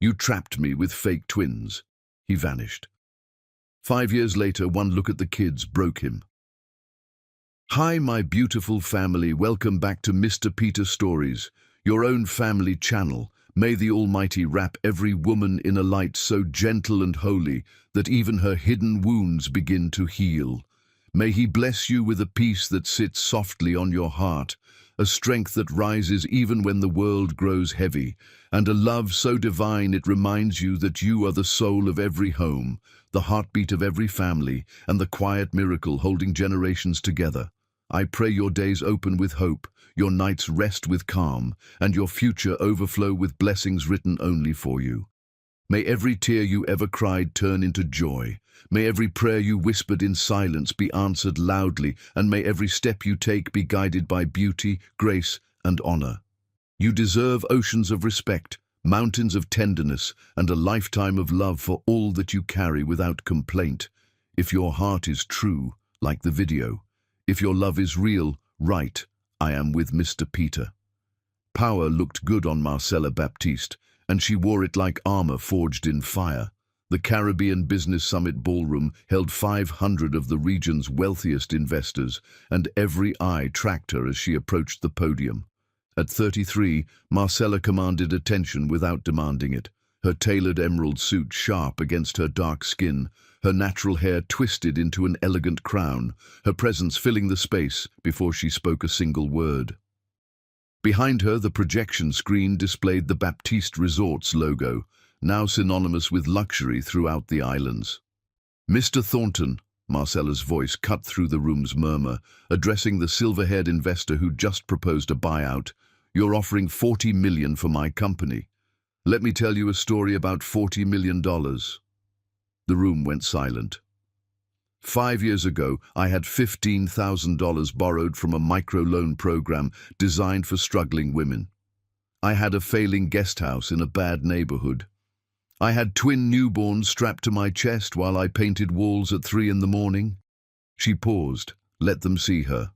You trapped me with fake twins. He vanished. 5 years later, one look at the kids broke him. Hi, my beautiful family. Welcome back to Mr. Peter Stories, your own family channel. May the Almighty wrap every woman in a light so gentle and holy that even her hidden wounds begin to heal. May He bless you with a peace that sits softly on your heart, a strength that rises even when the world grows heavy, and a love so divine it reminds you that you are the soul of every home, the heartbeat of every family, and the quiet miracle holding generations together. I pray your days open with hope, your nights rest with calm, and your future overflow with blessings written only for you. May every tear you ever cried turn into joy. May every prayer you whispered in silence be answered loudly, and may every step you take be guided by beauty, grace, and honor. You deserve oceans of respect, mountains of tenderness, and a lifetime of love for all that you carry without complaint. If your heart is true, like the video. If your love is real, right, I am with Mr. Peter. Power looked good on Marcella Baptiste, and she wore it like armor forged in fire. The Caribbean Business Summit Ballroom held 500 of the region's wealthiest investors, and every eye tracked her as she approached the podium. At 33, Marcella commanded attention without demanding it, her tailored emerald suit sharp against her dark skin, her natural hair twisted into an elegant crown, her presence filling the space before she spoke a single word. Behind her, the projection screen displayed the Baptiste Resorts logo, now synonymous with luxury throughout the islands. Mr. Thornton, Marcella's voice cut through the room's murmur, addressing the silver-haired investor who just proposed a buyout. You're offering $40 million for my company. Let me tell you a story about $40 million. The room went silent. 5 years ago, I had $15,000 borrowed from a microloan program designed for struggling women. I had a failing guest house in a bad neighborhood. I had twin newborns strapped to my chest while I painted walls at 3 in the morning. She paused. Let them see her.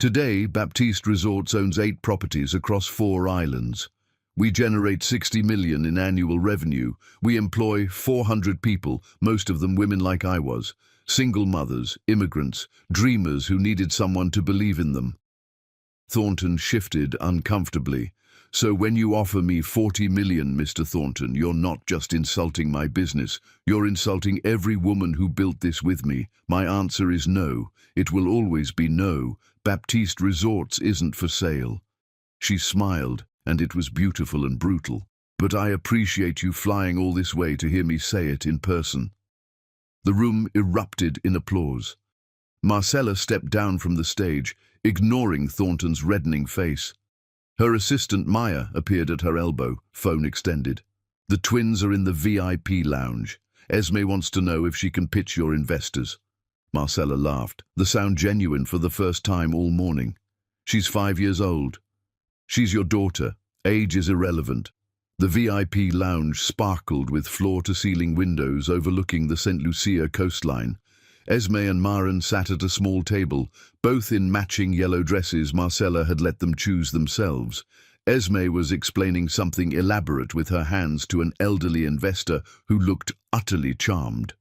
Today, Baptiste Resorts owns 8 properties across 4 islands. We generate $60 million in annual revenue. We employ 400 people, most of them women like I was. Single mothers, immigrants, dreamers who needed someone to believe in them. Thornton shifted uncomfortably. So when you offer me $40 million, Mr. Thornton, you're not just insulting my business. You're insulting every woman who built this with me. My answer is no. It will always be no. Baptiste Resorts isn't for sale. She smiled, and it was beautiful and brutal. But I appreciate you flying all this way to hear me say it in person. The room erupted in applause. Marcella stepped down from the stage, ignoring Thornton's reddening face. Her assistant Maya appeared at her elbow, phone extended. The twins are in the VIP lounge. Esme wants to know if she can pitch your investors. Marcella laughed, the sound genuine for the first time all morning. She's 5 years old. She's your daughter. Age is irrelevant. The VIP lounge sparkled with floor-to-ceiling windows overlooking the St. Lucia coastline. Esme and Maren sat at a small table, both in matching yellow dresses. Marcella had let them choose themselves. Esme was explaining something elaborate with her hands to an elderly investor who looked utterly charmed.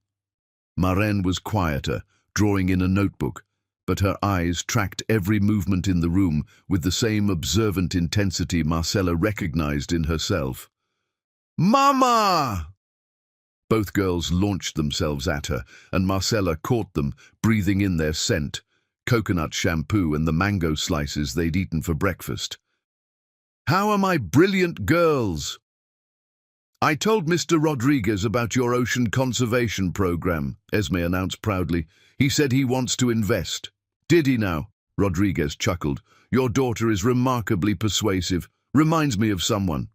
Maren was quieter, drawing in a notebook, but her eyes tracked every movement in the room with the same observant intensity Marcella recognized in herself. "Mama!" Both girls launched themselves at her, and Marcella caught them, breathing in their scent, coconut shampoo and the mango slices they'd eaten for breakfast. "How are my brilliant girls?" "I told Mr. Rodriguez about your ocean conservation program," Esme announced proudly. "He said he wants to invest." "Did he now?" Rodriguez chuckled. "Your daughter is remarkably persuasive. Reminds me of someone."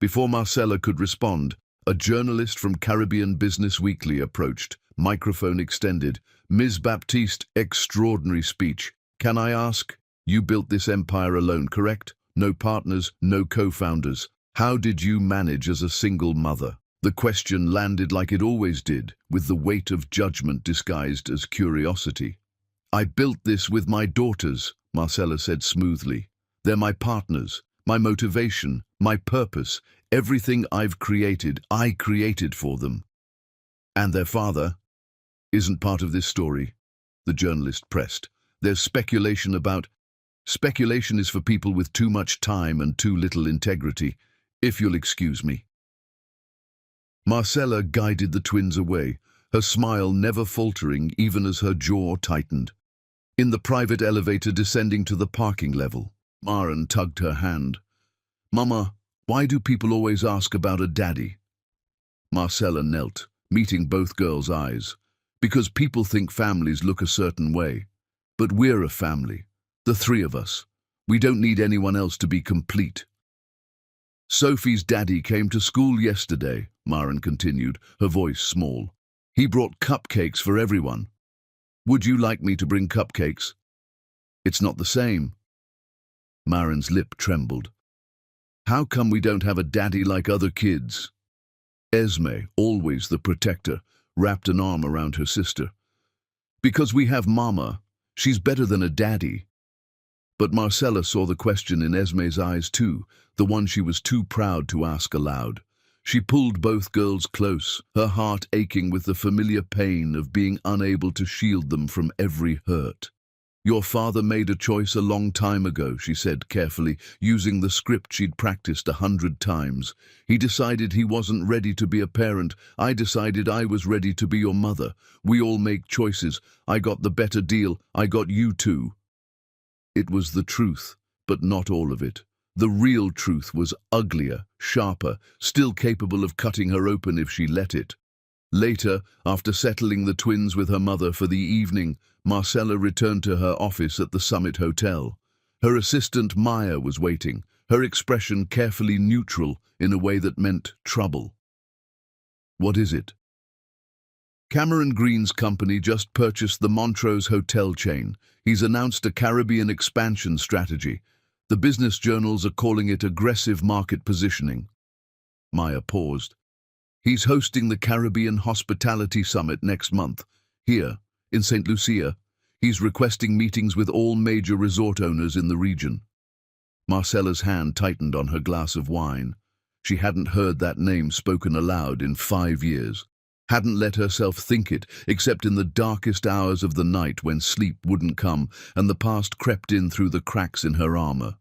Before Marcella could respond, a journalist from Caribbean Business Weekly approached, microphone extended. "Ms. Baptiste, extraordinary speech. Can I ask? You built this empire alone, correct? No partners, no co-founders. How did you manage as a single mother?" The question landed like it always did, with the weight of judgment disguised as curiosity. "I built this with my daughters," Marcella said smoothly. "They're my partners, my motivation, my purpose. Everything I've created, I created for them. And their father isn't part of this story, the journalist pressed. There's speculation about... Speculation is for people with too much time and too little integrity, if you'll excuse me. Marcella guided the twins away, her smile never faltering even as her jaw tightened. In the private elevator descending to the parking level, Maren tugged her hand. "Mama, why do people always ask about a daddy?" Marcella knelt, meeting both girls' eyes. "Because people think families look a certain way. But we're a family, the three of us. We don't need anyone else to be complete." "Sophie's daddy came to school yesterday," Maren continued, her voice small. "He brought cupcakes for everyone. Would you like me to bring cupcakes?" "It's not the same." Maren's lip trembled. "How come we don't have a daddy like other kids?" Esme, always the protector, wrapped an arm around her sister. "Because we have Mama. She's better than a daddy." But Marcella saw the question in Esme's eyes too, the one she was too proud to ask aloud. She pulled both girls close, her heart aching with the familiar pain of being unable to shield them from every hurt. "Your father made a choice a long time ago," she said carefully, using the script she'd practiced 100 times. "He decided he wasn't ready to be a parent. I decided I was ready to be your mother. We all make choices. I got the better deal. I got you too." It was the truth, but not all of it. The real truth was uglier, sharper, still capable of cutting her open if she let it. Later, after settling the twins with her mother for the evening, Marcella returned to her office at the Summit Hotel. Her assistant Maya was waiting, her expression carefully neutral in a way that meant trouble. "What is it?" "Cameron Green's company just purchased the Montrose hotel chain. He's announced a Caribbean expansion strategy. The business journals are calling it aggressive market positioning." Maya paused. "He's hosting the Caribbean Hospitality Summit next month, here, in St. Lucia. He's requesting meetings with all major resort owners in the region." Marcella's hand tightened on her glass of wine. She hadn't heard that name spoken aloud in 5 years. Hadn't let herself think it, except in the darkest hours of the night when sleep wouldn't come and the past crept in through the cracks in her armor.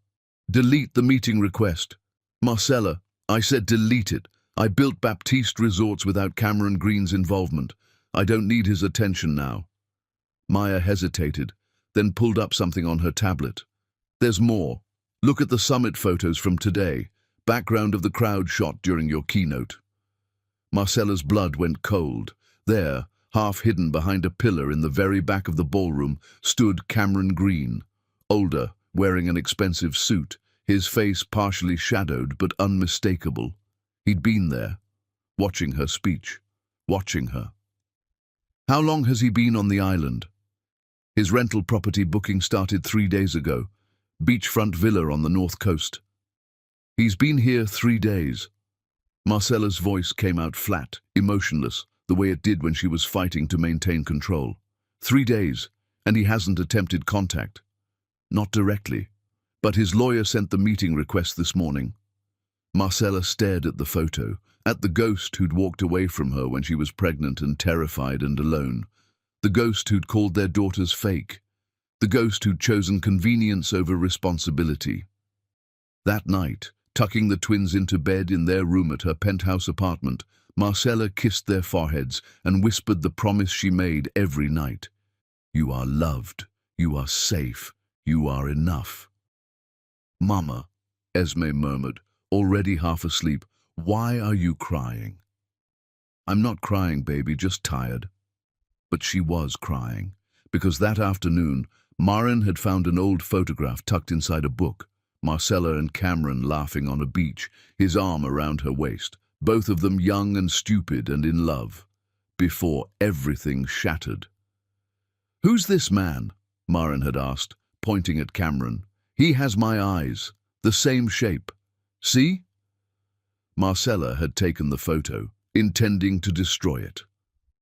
"Delete the meeting request." "Marcella, I said delete it. I built Baptiste Resorts without Cameron Green's involvement. I don't need his attention now." Maya hesitated, then pulled up something on her tablet. "There's more. Look at the summit photos from today. Background of the crowd shot during your keynote." Marcella's blood went cold. There, half hidden behind a pillar in the very back of the ballroom, stood Cameron Green, older, wearing an expensive suit, his face partially shadowed but unmistakable. He'd been there, watching her speech, watching her. "How long has he been on the island?" "His rental property booking started 3 days ago. Beachfront villa on the north coast." "He's been here 3 days." Marcella's voice came out flat, emotionless, the way it did when she was fighting to maintain control. 3 days, and he hasn't attempted contact. Not directly, but his lawyer sent the meeting request this morning. Marcella stared at the photo, at the ghost who'd walked away from her when she was pregnant and terrified and alone. The ghost who'd called their daughters fake. The ghost who'd chosen convenience over responsibility. That night, tucking the twins into bed in their room at her penthouse apartment, Marcella kissed their foreheads and whispered the promise she made every night. "You are loved. You are safe. You are enough." "Mama," Esme murmured, already half asleep, "why are you crying?" "I'm not crying, baby, just tired." But she was crying, because that afternoon, Maren had found an old photograph tucked inside a book. Marcella and Cameron laughing on a beach, his arm around her waist, both of them young and stupid and in love, before everything shattered. "Who's this man?" Maren had asked, pointing at Cameron. "He has my eyes, the same shape. See?" Marcella had taken the photo, intending to destroy it.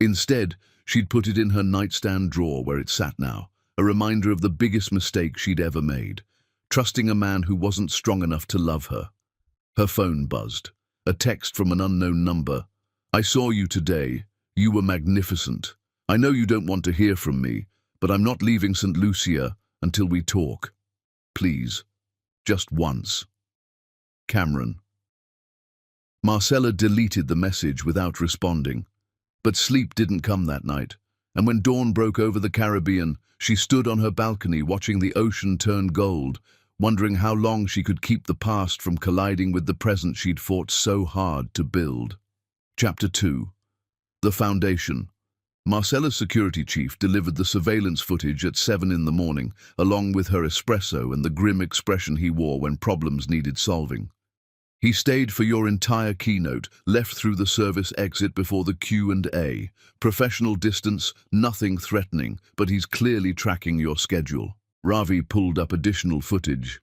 Instead, she'd put it in her nightstand drawer where it sat now, a reminder of the biggest mistake she'd ever made. Trusting a man who wasn't strong enough to love her. Her phone buzzed. A text from an unknown number. I saw you today. You were magnificent. I know you don't want to hear from me, but I'm not leaving St. Lucia until we talk. Please. Just once. Cameron. Marcella deleted the message without responding. But sleep didn't come that night, and when dawn broke over the Caribbean, she stood on her balcony watching the ocean turn gold, wondering how long she could keep the past from colliding with the present she'd fought so hard to build. Chapter 2. The Foundation. Marcella's security chief delivered the surveillance footage at 7 in the morning, along with her espresso and the grim expression he wore when problems needed solving. He stayed for your entire keynote, left through the service exit before the Q&A. Professional distance, nothing threatening, but he's clearly tracking your schedule. Ravi pulled up additional footage.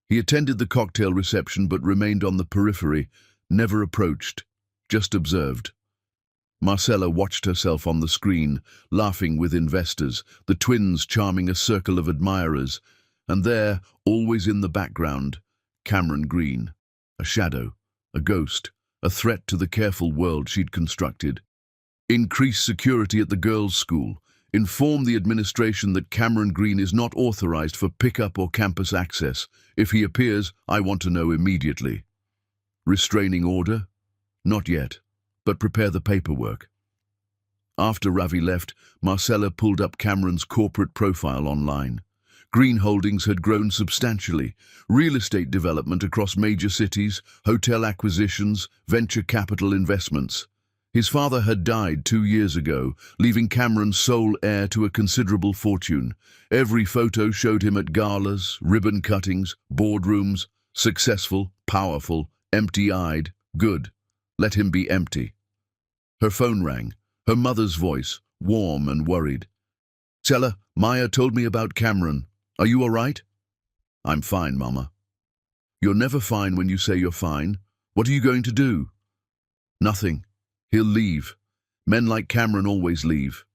He attended the cocktail reception but remained on the periphery, never approached, just observed. Marcella watched herself on the screen, laughing with investors, the twins charming a circle of admirers, and there, always in the background, Cameron Green. A shadow, a ghost, a threat to the careful world she'd constructed. Increase security at the girls' school. Inform the administration that Cameron Green is not authorized for pickup or campus access. If he appears, I want to know immediately. Restraining order? Not yet, but prepare the paperwork. After Ravi left, Marcella pulled up Cameron's corporate profile online. Green Holdings had grown substantially. Real estate development across major cities, hotel acquisitions, venture capital investments. His father had died 2 years ago, leaving Cameron sole heir to a considerable fortune. Every photo showed him at galas, ribbon cuttings, boardrooms, successful, powerful, empty-eyed, good. Let him be empty. Her phone rang, her mother's voice, warm and worried. Stella, Maya told me about Cameron. Are you all right? I'm fine, Mama. You're never fine when you say you're fine. What are you going to do? Nothing. He'll leave. Men like Cameron always leave.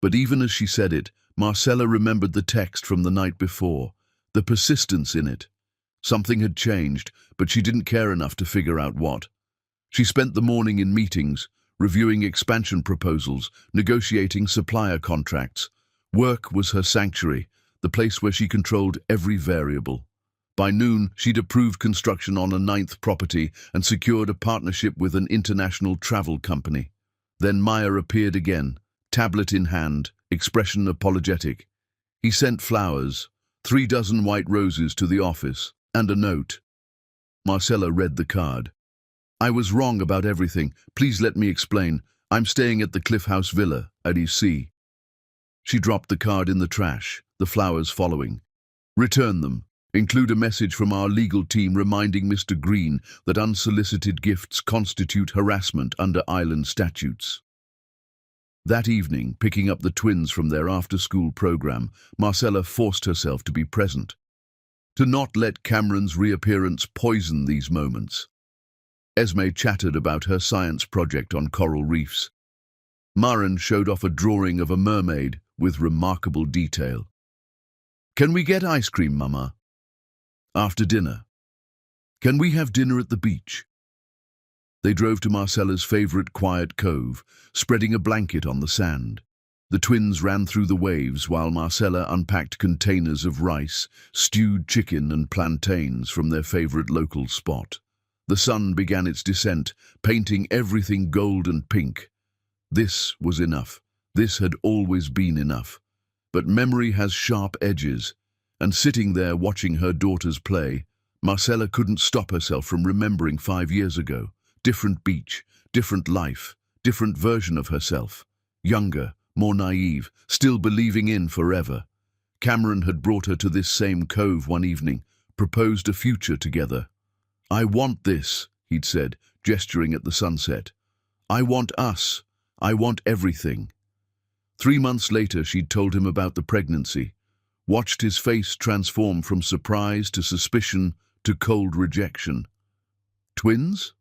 But even as she said it, Marcella remembered the text from the night before, the persistence in it. Something had changed, but she didn't care enough to figure out what. She spent the morning in meetings, reviewing expansion proposals, negotiating supplier contracts. Work was her sanctuary, the place where she controlled every variable. By noon, she'd approved construction on a 9th property and secured a partnership with an international travel company. Then Maya appeared again, tablet in hand, expression apologetic. He sent flowers, 3 dozen white roses to the office, and a note. Marcella read the card. I was wrong about everything. Please let me explain. I'm staying at the Cliff House Villa at EC. She dropped the card in the trash, the flowers following. Return them. Include a message from our legal team reminding Mr. Green that unsolicited gifts constitute harassment under island statutes. That evening, picking up the twins from their after-school program, Marcella forced herself to be present. To not let Cameron's reappearance poison these moments. Esme chattered about her science project on coral reefs. Maren showed off a drawing of a mermaid with remarkable detail. Can we get ice cream, Mama? After dinner. Can we have dinner at the beach? They drove to Marcella's favorite quiet cove, spreading a blanket on the sand. The twins ran through the waves while Marcella unpacked containers of rice, stewed chicken and plantains from their favorite local spot. The sun began its descent, painting everything gold and pink. This was enough. This had always been enough. But memory has sharp edges, and sitting there watching her daughters play, Marcella couldn't stop herself from remembering 5 years ago. Different beach, different life, different version of herself. Younger, more naive, still believing in forever. Cameron had brought her to this same cove one evening, proposed a future together. I want this, he'd said, gesturing at the sunset. I want us. I want everything. 3 months later, she'd told him about the pregnancy, watched his face transform from surprise to suspicion to cold rejection. Twins?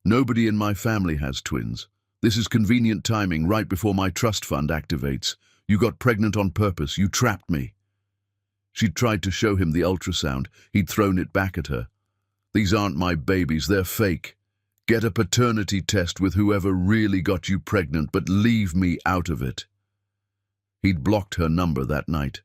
Nobody in my family has twins. This is convenient timing right before my trust fund activates. You got pregnant on purpose. You trapped me. She'd tried to show him the ultrasound. He'd thrown it back at her. These aren't my babies. They're fake. Get a paternity test with whoever really got you pregnant, but leave me out of it. He'd blocked her number that night.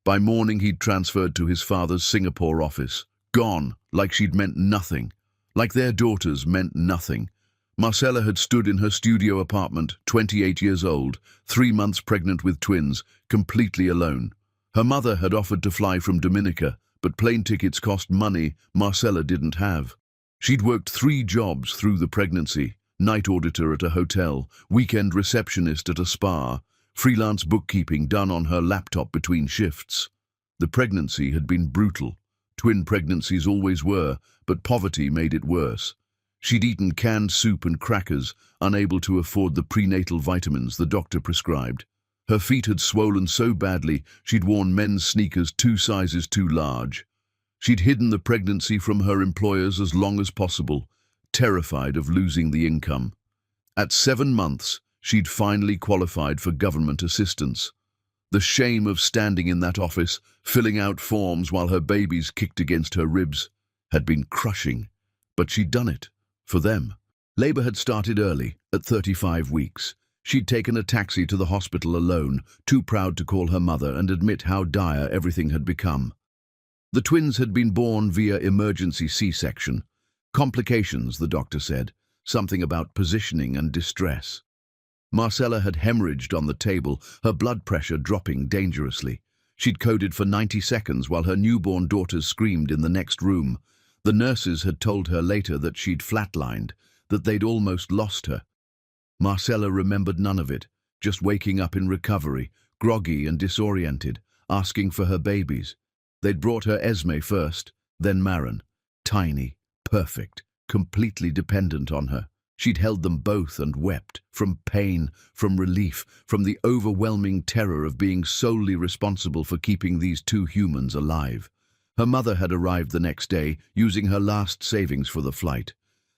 By morning, he'd transferred to his father's Singapore office. Gone, like she'd meant nothing. Like their daughters meant nothing. Marcella had stood in her studio apartment, 28 years old, 3 months pregnant with twins, completely alone. Her mother had offered to fly from Dominica, but plane tickets cost money Marcella didn't have. She'd worked 3 jobs through the pregnancy: night auditor at a hotel, weekend receptionist at a spa, freelance bookkeeping done on her laptop between shifts. The pregnancy had been brutal. Twin pregnancies always were, but poverty made it worse. She'd eaten canned soup and crackers, unable to afford the prenatal vitamins the doctor prescribed. Her feet had swollen so badly she'd worn men's sneakers 2 sizes too large. She'd hidden the pregnancy from her employers as long as possible, terrified of losing the income. At 7 months, she'd finally qualified for government assistance. The shame of standing in that office, filling out forms while her babies kicked against her ribs, had been crushing. But she'd done it, for them. Labor had started early, at 35 weeks. She'd taken a taxi to the hospital alone, too proud to call her mother and admit how dire everything had become. The twins had been born via emergency C-section. Complications, the doctor said, something about positioning and distress. Marcella had hemorrhaged on the table, her blood pressure dropping dangerously. She'd coded for 90 seconds while her newborn daughters screamed in the next room. The nurses had told her later that she'd flatlined, that they'd almost lost her. Marcella remembered none of it, just waking up in recovery, groggy and disoriented, asking for her babies. They'd brought her Esme first, then Marin. Tiny, perfect, completely dependent on her. She'd held them both and wept, from pain, from relief, from the overwhelming terror of being solely responsible for keeping these 2 humans alive. Her mother had arrived the next day, using her last savings for the flight.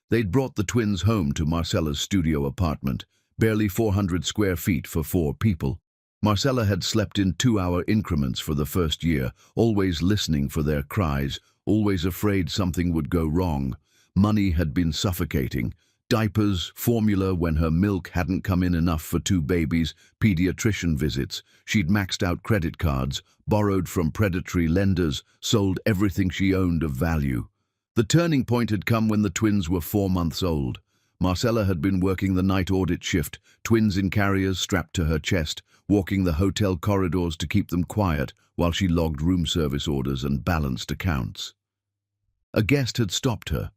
They'd brought the twins home to Marcella's studio apartment, barely 400 square feet for 4 people. Marcella had slept in 2-hour increments for the first year, always listening for their cries, always afraid something would go wrong. Money had been suffocating. Diapers, formula when her milk hadn't come in enough for 2 babies, pediatrician visits. She'd maxed out credit cards, borrowed from predatory lenders, sold everything she owned of value. The turning point had come when the twins were 4 months old. Marcella had been working the night audit shift, twins in carriers strapped to her chest, walking the hotel corridors to keep them quiet while she logged room service orders and balanced accounts. A guest had stopped her,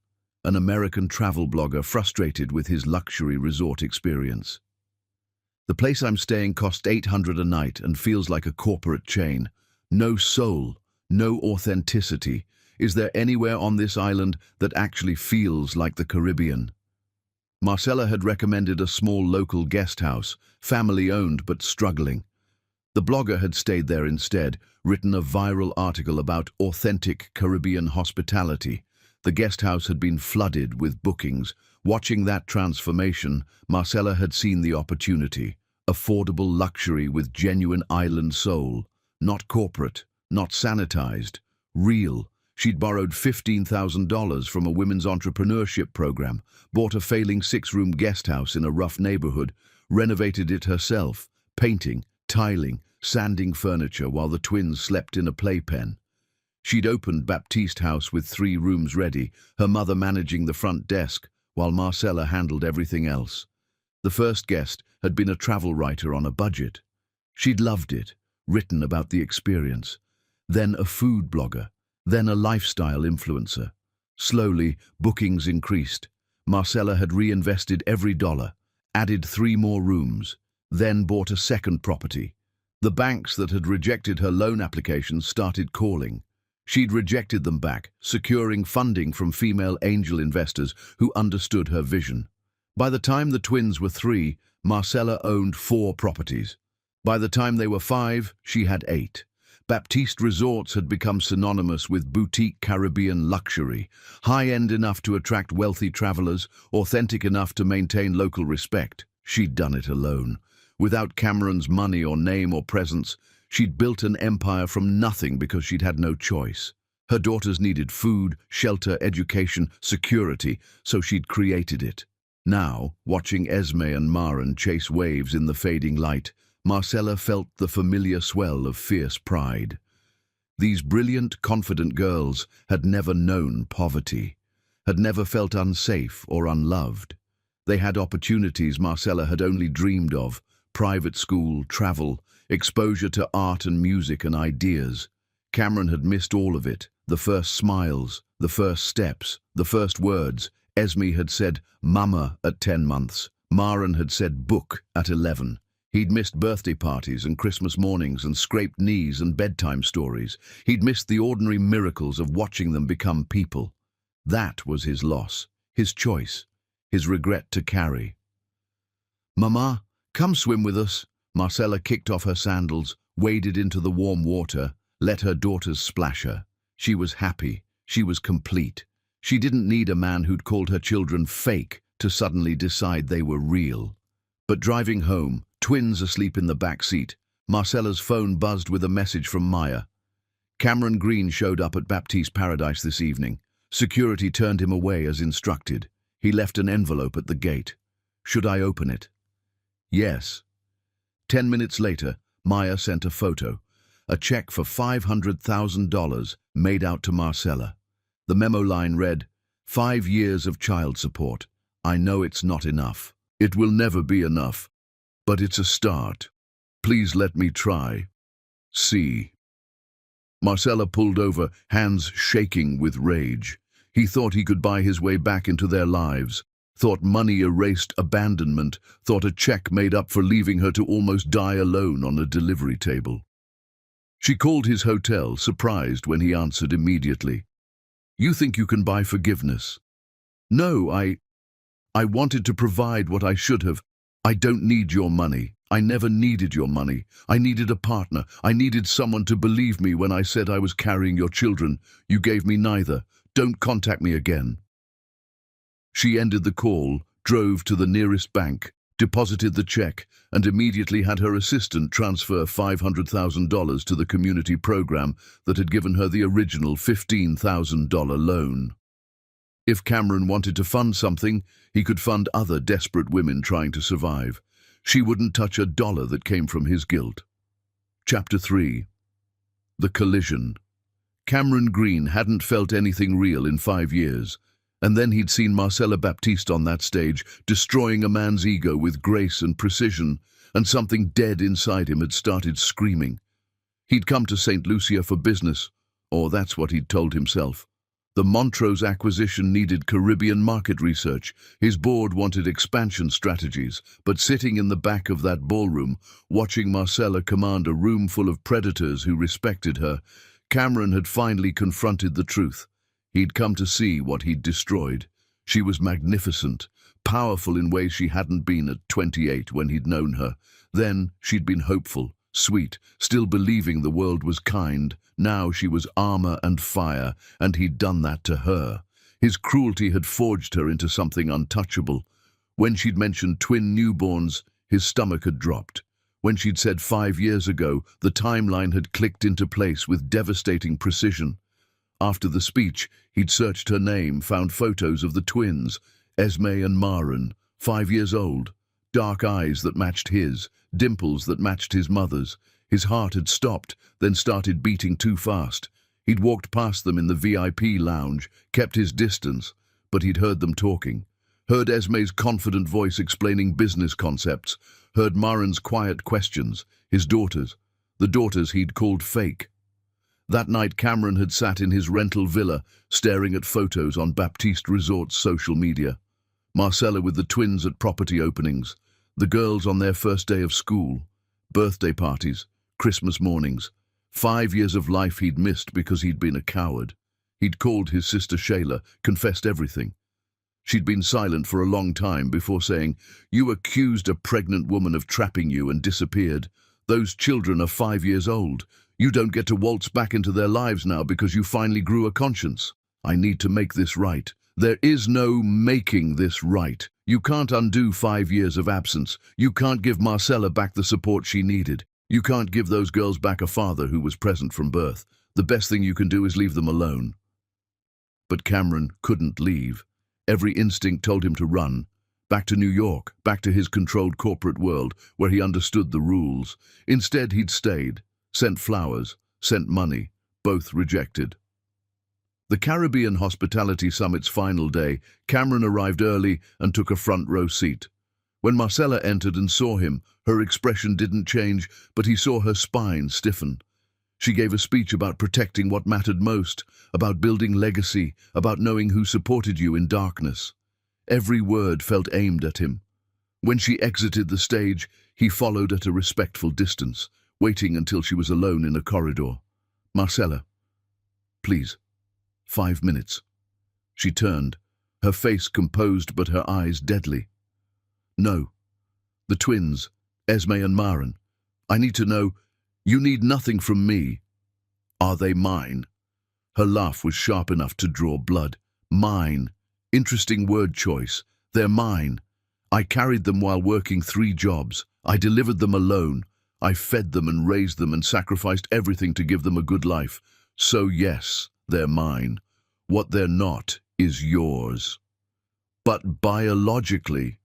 an American travel blogger frustrated with his luxury resort experience. "The place I'm staying costs $800 a night and feels like a corporate chain. No soul, no authenticity. Is there anywhere on this island that actually feels like the Caribbean?" Marcella had recommended a small local guest house, family-owned but struggling. The blogger had stayed there instead, written a viral article about authentic Caribbean hospitality. The guest house had been flooded with bookings. Watching that transformation, Marcella had seen the opportunity. Affordable luxury with genuine island soul. Not corporate, not sanitized. Real. She'd borrowed $15,000 from a women's entrepreneurship program, bought a failing 6-room guest house in a rough neighborhood, renovated it herself, painting, tiling, sanding furniture while the twins slept in a playpen. She'd opened Baptiste House with 3 rooms ready, her mother managing the front desk, while Marcella handled everything else. The first guest had been a travel writer on a budget. She'd loved it, written about the experience. Then a food blogger, then a lifestyle influencer. Slowly, bookings increased. Marcella had reinvested every dollar, added 3 more rooms, then bought a second property. The banks that had rejected her loan applications started calling. She'd rejected them back, securing funding from female angel investors who understood her vision. By the time the twins were 3, Marcella owned 4 properties. By the time they were 5, she had 8. Baptiste resorts had become synonymous with boutique Caribbean luxury, high-end enough to attract wealthy travelers, authentic enough to maintain local respect. She'd done it alone. Without Cameron's money or name or presence, she'd built an empire from nothing because she'd had no choice. Her daughters needed food, shelter, education, security, so she'd created it. Now, watching Esme and Maren chase waves in the fading light, Marcella felt the familiar swell of fierce pride. These brilliant, confident girls had never known poverty, had never felt unsafe or unloved. They had opportunities Marcella had only dreamed of: private school, travel, exposure to art and music and ideas. Cameron had missed all of it: the first smiles, the first steps, the first words. Esme had said "mama" at 10 months. Maren had said "book" at 11. He'd missed birthday parties and Christmas mornings and scraped knees and bedtime stories. He'd missed the ordinary miracles of watching them become people. That was his loss, his choice, his regret to carry. "Mama, come swim with us." Marcella kicked off her sandals, waded into the warm water, let her daughters splash her. She was happy. She was complete. She didn't need a man who'd called her children fake to suddenly decide they were real. But driving home, twins asleep in the back seat, Marcella's phone buzzed with a message from Maya. "Cameron Green showed up at Baptiste Paradise this evening. Security turned him away as instructed. He left an envelope at the gate. Should I open it?" "Yes." 10 minutes later, Maya sent a photo. A check for $500,000 made out to Marcella. The memo line read, "5 years of child support. I know it's not enough. It will never be enough. But it's a start. Please let me try. See." Marcella pulled over, hands shaking with rage. He thought he could buy his way back into their lives, thought money erased abandonment, thought a check made up for leaving her to almost die alone on a delivery table. She called his hotel, surprised when he answered immediately. "You think you can buy forgiveness?" "No, I wanted to provide what I should have. I don't need your money. I never needed your money. I needed a partner. I needed someone to believe me when I said I was carrying your children. You gave me neither. Don't contact me again." She ended the call, drove to the nearest bank, deposited the check, and immediately had her assistant transfer $500,000 to the community program that had given her the original $15,000 loan. If Cameron wanted to fund something, he could fund other desperate women trying to survive. She wouldn't touch a dollar that came from his guilt. Chapter 3. The Collision. Cameron Green hadn't felt anything real in 5 years, and then he'd seen Marcella Baptiste on that stage, destroying a man's ego with grace and precision, and something dead inside him had started screaming. He'd come to St. Lucia for business, or that's what he'd told himself. The Montrose acquisition needed Caribbean market research. His board wanted expansion strategies, but sitting in the back of that ballroom, watching Marcella command a room full of predators who respected her, Cameron had finally confronted the truth. He'd come to see what he'd destroyed. She was magnificent, powerful in ways she hadn't been at 28 when he'd known her. Then she'd been hopeful, sweet, still believing the world was kind. Now she was armor and fire, and he'd done that to her. His cruelty had forged her into something untouchable. When she'd mentioned twin newborns, his stomach had dropped. When she'd said 5 years ago, the timeline had clicked into place with devastating precision. After the speech, he'd searched her name, found photos of the twins, Esme and Maren, 5 years old, dark eyes that matched his, dimples that matched his mother's. His heart had stopped, then started beating too fast. He'd walked past them in the VIP lounge, kept his distance, but he'd heard them talking. Heard Esme's confident voice explaining business concepts, heard Maren's quiet questions, his daughters, the daughters he'd called fake. That night Cameron had sat in his rental villa, staring at photos on Baptiste Resort's social media. Marcella with the twins at property openings, the girls on their first day of school, birthday parties, Christmas mornings. 5 years of life he'd missed because he'd been a coward. He'd called his sister Shayla, confessed everything. She'd been silent for a long time before saying, "You accused a pregnant woman of trapping you and disappeared. Those children are 5 years old. You don't get to waltz back into their lives now because you finally grew a conscience. I need to make this right." There is no making this right. You can't undo 5 years of absence. You can't give Marcella back the support she needed. You can't give those girls back a father who was present from birth. The best thing you can do is leave them alone. But Cameron couldn't leave. Every instinct told him to run. Back to New York, back to his controlled corporate world, where he understood the rules. Instead, he'd stayed, sent flowers, sent money, both rejected. The Caribbean Hospitality Summit's final day, Cameron arrived early and took a front-row seat. When Marcella entered and saw him, her expression didn't change, but he saw her spine stiffen. She gave a speech about protecting what mattered most, about building legacy, about knowing who supported you in darkness. Every word felt aimed at him. When she exited the stage, he followed at a respectful distance, waiting until she was alone in a corridor. "Marcella, please, 5 minutes." She turned, her face composed but her eyes deadly. "No. The twins, Esme and Maren. I need to know. You need nothing from me. Are they mine?" Her laugh was sharp enough to draw blood. "Mine. Interesting word choice. They're mine. I carried them while working 3 jobs. I delivered them alone. I fed them and raised them and sacrificed everything to give them a good life. So yes, they're mine. What they're not is yours. But biologically,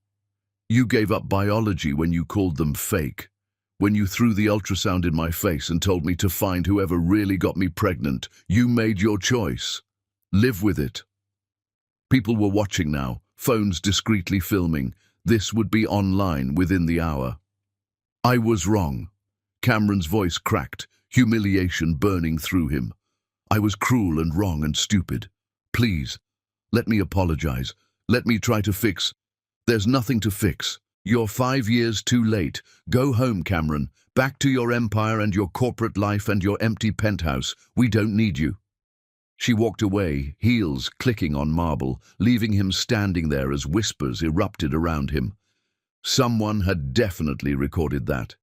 you gave up biology when you called them fake. When you threw the ultrasound in my face and told me to find whoever really got me pregnant, you made your choice. Live with it." People were watching now, phones discreetly filming. This would be online within the hour. "I was wrong." Cameron's voice cracked, humiliation burning through him. "I was cruel and wrong and stupid. Please, let me apologize. Let me try to fix." "There's nothing to fix. You're 5 years too late. Go home, Cameron. Back to your empire and your corporate life and your empty penthouse. We don't need you." She walked away, heels clicking on marble, leaving him standing there as whispers erupted around him. Someone had definitely recorded that.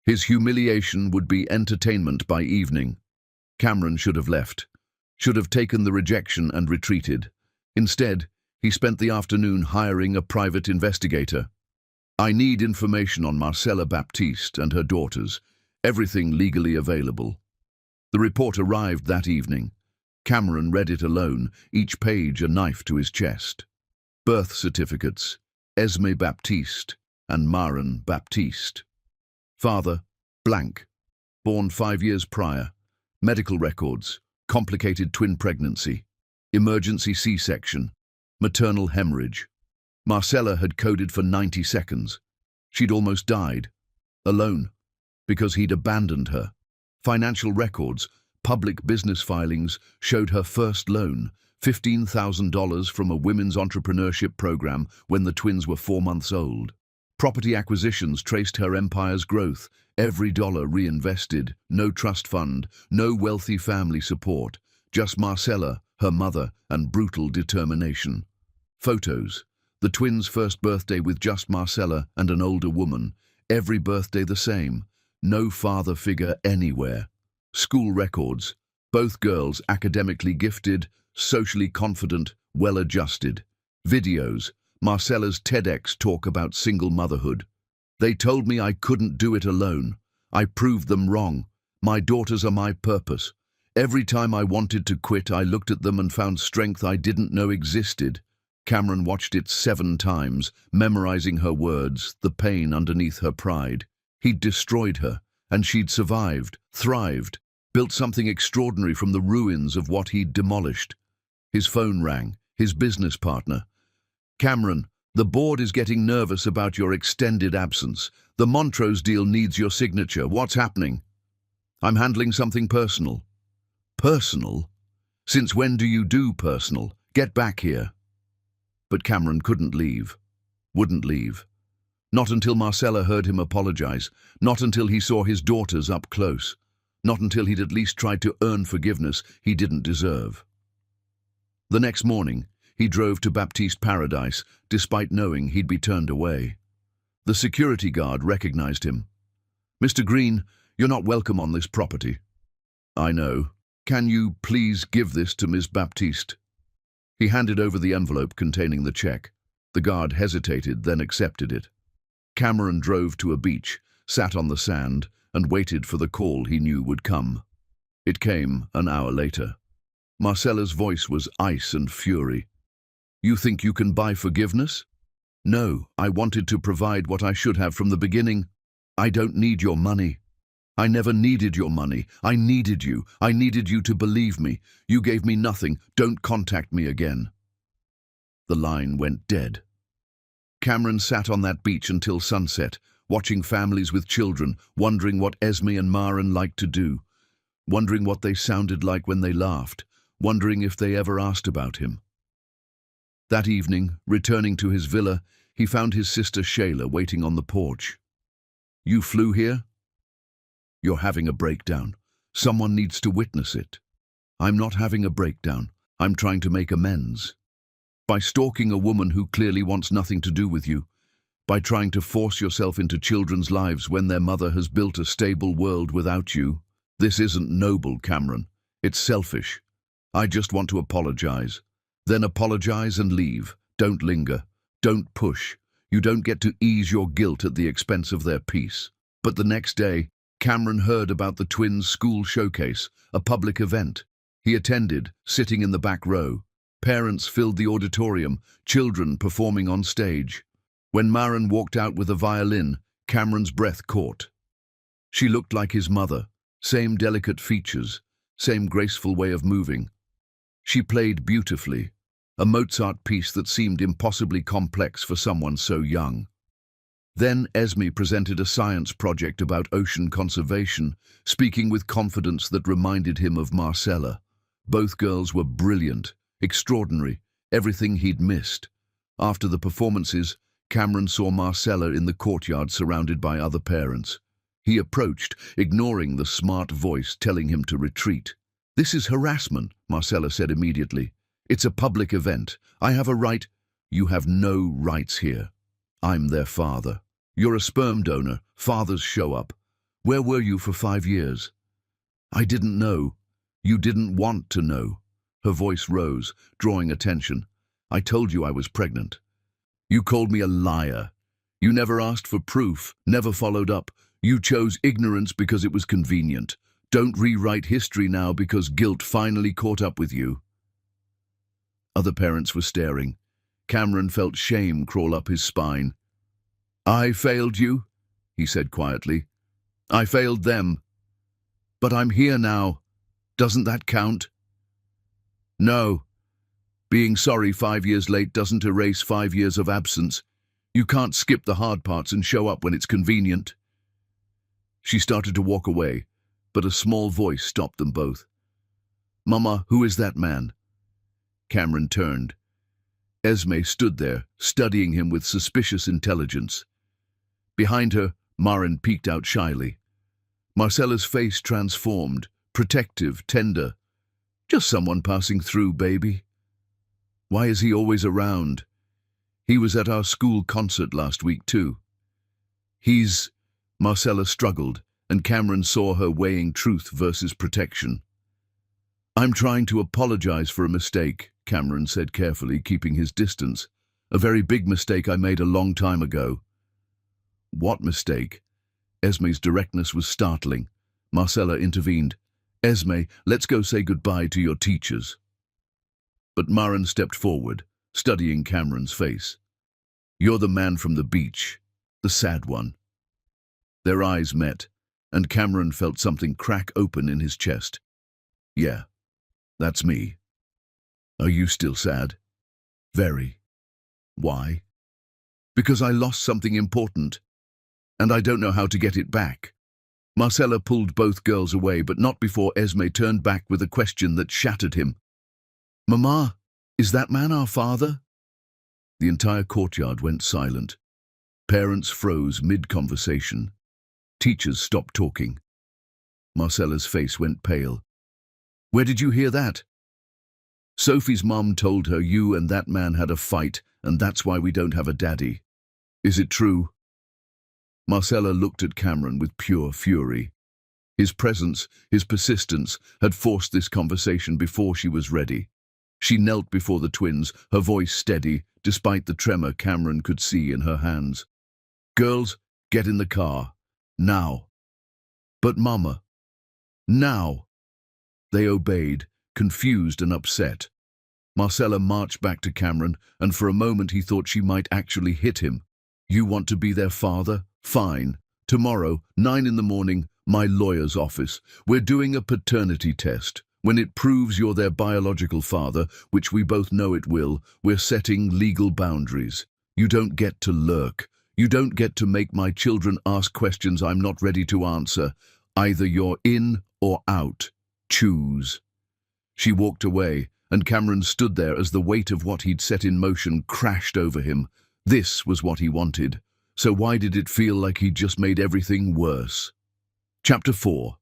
His humiliation would be entertainment by evening. Cameron should have left, should have taken the rejection and retreated. Instead, he spent the afternoon hiring a private investigator. "I need information on Marcella Baptiste and her daughters, everything legally available." The report arrived that evening. Cameron read it alone, each page a knife to his chest. Birth certificates, Esme Baptiste and Maren Baptiste. Father, blank, born 5 years prior. Medical records, complicated twin pregnancy, emergency C-section, maternal hemorrhage. Marcella had coded for 90 seconds. She'd almost died. Alone, because he'd abandoned her. Financial records, public business filings showed her first loan, $15,000 from a women's entrepreneurship program when the twins were 4 months old. Property acquisitions traced her empire's growth, every dollar reinvested, no trust fund, no wealthy family support, just Marcella, her mother, and brutal determination. Photos, the twins' first birthday with just Marcella and an older woman, every birthday the same, no father figure anywhere. School records, both girls academically gifted, socially confident, well-adjusted. Videos, Marcella's TEDx talk about single motherhood. "They told me I couldn't do it alone. I proved them wrong. My daughters are my purpose. Every time I wanted to quit, I looked at them and found strength I didn't know existed." Cameron watched it 7 times, memorizing her words, the pain underneath her pride. He'd destroyed her, and she'd survived, thrived, built something extraordinary from the ruins of what he'd demolished. His phone rang, his business partner. "Cameron, the board is getting nervous about your extended absence. The Montrose deal needs your signature. What's happening?" "I'm handling something personal." "Personal? Since when do you do personal? Get back here." But Cameron couldn't leave, wouldn't leave. Not until Marcella heard him apologize, not until he saw his daughters up close, not until he'd at least tried to earn forgiveness he didn't deserve. The next morning, he drove to Baptiste Paradise, despite knowing he'd be turned away. The security guard recognized him. "Mr. Green, you're not welcome on this property." "I know. Can you please give this to Miss Baptiste?" He handed over the envelope containing the check. The guard hesitated, then accepted it. Cameron drove to a beach, sat on the sand, and waited for the call he knew would come. It came an hour later. Marcella's voice was ice and fury. You think you can buy forgiveness? No, I wanted to provide what I should have from the beginning. I don't need your money. I never needed your money. I needed you. I needed you to believe me. You gave me nothing. Don't contact me again. The line went dead. Cameron sat on that beach until sunset, watching families with children, wondering what Esme and Maren liked to do, wondering what they sounded like when they laughed, wondering if they ever asked about him. That evening, returning to his villa, he found his sister Shayla waiting on the porch. You flew here? You're having a breakdown. Someone needs to witness it. I'm not having a breakdown. I'm trying to make amends. By stalking a woman who clearly wants nothing to do with you, by trying to force yourself into children's lives when their mother has built a stable world without you. This isn't noble, Cameron. It's selfish. I just want to apologize. Then apologize and leave. Don't linger. Don't push. You don't get to ease your guilt at the expense of their peace. But the next day, Cameron heard about the twins' school showcase, a public event. He attended, sitting in the back row. Parents filled the auditorium, children performing on stage. When Maren walked out with a violin, Cameron's breath caught. She looked like his mother, same delicate features, same graceful way of moving. She played beautifully, a Mozart piece that seemed impossibly complex for someone so young. Then Esme presented a science project about ocean conservation, speaking with confidence that reminded him of Marcella. Both girls were brilliant, extraordinary, everything he'd missed. After the performances, Cameron saw Marcella in the courtyard surrounded by other parents. He approached, ignoring the smart voice telling him to retreat. This is harassment, Marcella said immediately. It's a public event. I have a right. You have no rights here. I'm their father. You're a sperm donor. Fathers show up. Where were you for 5 years? I didn't know. You didn't want to know. Her voice rose, drawing attention. I told you I was pregnant. You called me a liar. You never asked for proof, never followed up. You chose ignorance because it was convenient. Don't rewrite history now because guilt finally caught up with you. Other parents were staring. Cameron felt shame crawl up his spine. I failed you, he said quietly. I failed them. But I'm here now. Doesn't that count? No. Being sorry 5 years late doesn't erase 5 years of absence. You can't skip the hard parts and show up when it's convenient. She started to walk away, but a small voice stopped them both. Mama, who is that man? Cameron turned. Esme stood there, studying him with suspicious intelligence. Behind her, Maren peeked out shyly. Marcella's face transformed, protective, tender. Just someone passing through, baby. Why is he always around? He was at our school concert last week, too. Marcella struggled, and Cameron saw her weighing truth versus protection. I'm trying to apologize for a mistake, Cameron said carefully, keeping his distance. A very big mistake I made a long time ago. What mistake? Esme's directness was startling. Marcella intervened. Esme, let's go say goodbye to your teachers. But Maren stepped forward, studying Cameron's face. You're the man from the beach, the sad one. Their eyes met, and Cameron felt something crack open in his chest. Yeah, that's me. Are you still sad? Very. Why? Because I lost something important, and I don't know how to get it back. Marcella pulled both girls away, but not before Esme turned back with a question that shattered him. Mama, is that man our father? The entire courtyard went silent. Parents froze mid-conversation. Teachers stopped talking. Marcella's face went pale. Where did you hear that? Sophie's mom told her you and that man had a fight, and that's why we don't have a daddy. Is it true? Marcella looked at Cameron with pure fury. His presence, his persistence, had forced this conversation before she was ready. She knelt before the twins, her voice steady, despite the tremor Cameron could see in her hands. Girls, get in the car. Now. But Mama. Now. They obeyed, confused and upset. Marcella marched back to Cameron, and for a moment he thought she might actually hit him. "You want to be their father? Fine. Tomorrow, 9 in the morning, my lawyer's office. We're doing a paternity test. When it proves you're their biological father, which we both know it will, we're setting legal boundaries. You don't get to lurk. You don't get to make my children ask questions I'm not ready to answer. Either you're in or out. Choose." She walked away, and Cameron stood there as the weight of what he'd set in motion crashed over him. This was what he wanted. So why did it feel like he'd just made everything worse? Chapter 4.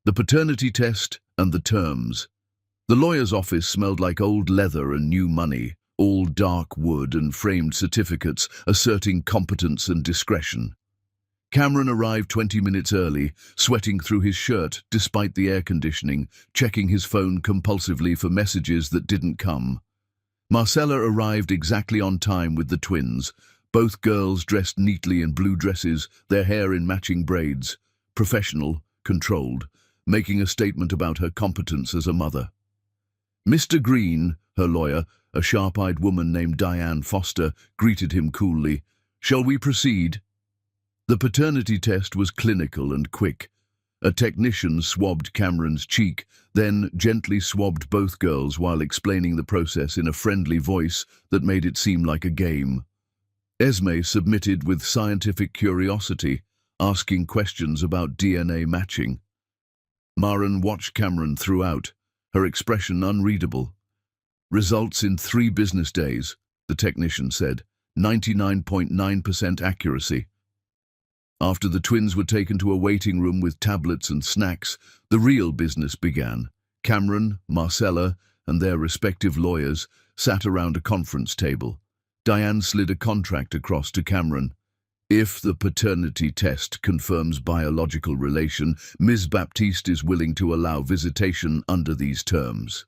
The paternity test and the terms. The lawyer's office smelled like old leather and new money, all dark wood and framed certificates asserting competence and discretion. Cameron arrived 20 minutes early, sweating through his shirt despite the air conditioning, checking his phone compulsively for messages that didn't come. Marcella arrived exactly on time with the twins, both girls dressed neatly in blue dresses, their hair in matching braids, professional, controlled, making a statement about her competence as a mother. Mr. Green, her lawyer, a sharp-eyed woman named Diane Foster, greeted him coolly. "Shall we proceed?" The paternity test was clinical and quick. A technician swabbed Cameron's cheek, then gently swabbed both girls while explaining the process in a friendly voice that made it seem like a game. Esme submitted with scientific curiosity, asking questions about DNA matching. Maren watched Cameron throughout, her expression unreadable. "Results in 3 business days," the technician said, 99.9% accuracy. After the twins were taken to a waiting room with tablets and snacks, the real business began. Cameron, Marcella, and their respective lawyers sat around a conference table. Diane slid a contract across to Cameron. "If the paternity test confirms biological relation, Ms. Baptiste is willing to allow visitation under these terms."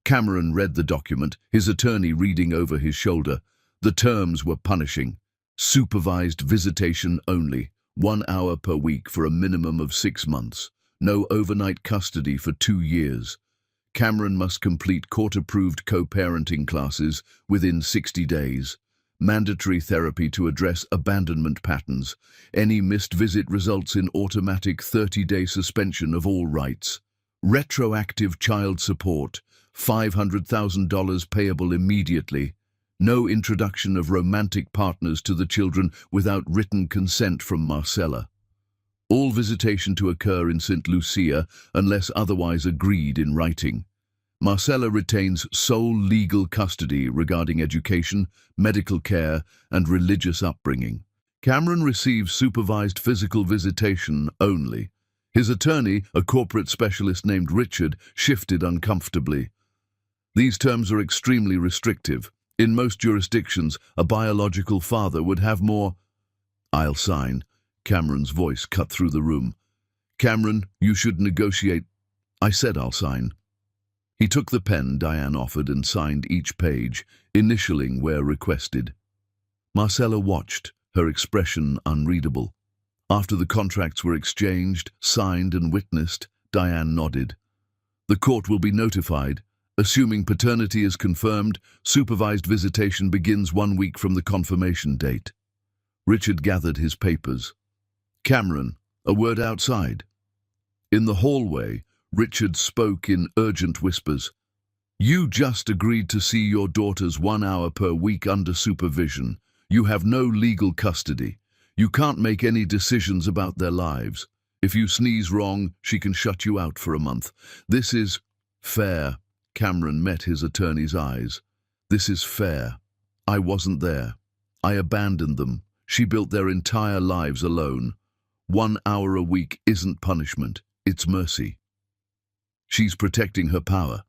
Cameron read the document, his attorney reading over his shoulder. The terms were punishing. Supervised visitation only, 1 hour per week for a minimum of 6 months. No overnight custody for 2 years. Cameron must complete court-approved co-parenting classes within 60 days. Mandatory therapy to address abandonment patterns. Any missed visit results in automatic 30-day suspension of all rights. Retroactive child support, $500,000 payable immediately. No introduction of romantic partners to the children without written consent from Marcella. All visitation to occur in St. Lucia unless otherwise agreed in writing. Marcella retains sole legal custody regarding education, medical care, and religious upbringing. Cameron receives supervised physical visitation only. His attorney, a corporate specialist named Richard, shifted uncomfortably. These terms are extremely restrictive. In most jurisdictions, a biological father would have more. "I'll sign." Cameron's voice cut through the room. "Cameron, you should negotiate." "I said I'll sign." He took the pen Diane offered and signed each page, initialing where requested. Marcella watched, her expression unreadable. After the contracts were exchanged, signed and witnessed, Diane nodded. "The court will be notified. Assuming paternity is confirmed, supervised visitation begins 1 week from the confirmation date." Richard gathered his papers. "Cameron, a word outside." In the hallway, Richard spoke in urgent whispers. "You just agreed to see your daughters 1 hour per week under supervision. You have no legal custody. You can't make any decisions about their lives. If you sneeze wrong, she can shut you out for a month. This is fair." Cameron met his attorney's eyes. "This is fair. I wasn't there. I abandoned them. She built their entire lives alone. 1 hour a week isn't punishment, it's mercy. She's protecting her power.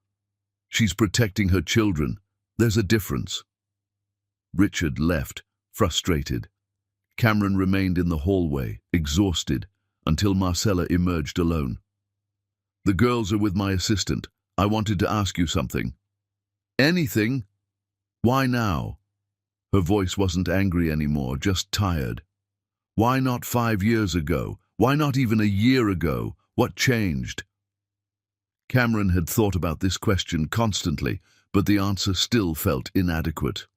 She's protecting her children. There's a difference." Richard left, frustrated. Cameron remained in the hallway, exhausted, until Marcella emerged alone. "The girls are with my assistant. I wanted to ask you something." "Anything? Why now?" Her voice wasn't angry anymore, just tired. "Why not 5 years ago? Why not even a year ago? What changed?" Cameron had thought about this question constantly, but the answer still felt inadequate.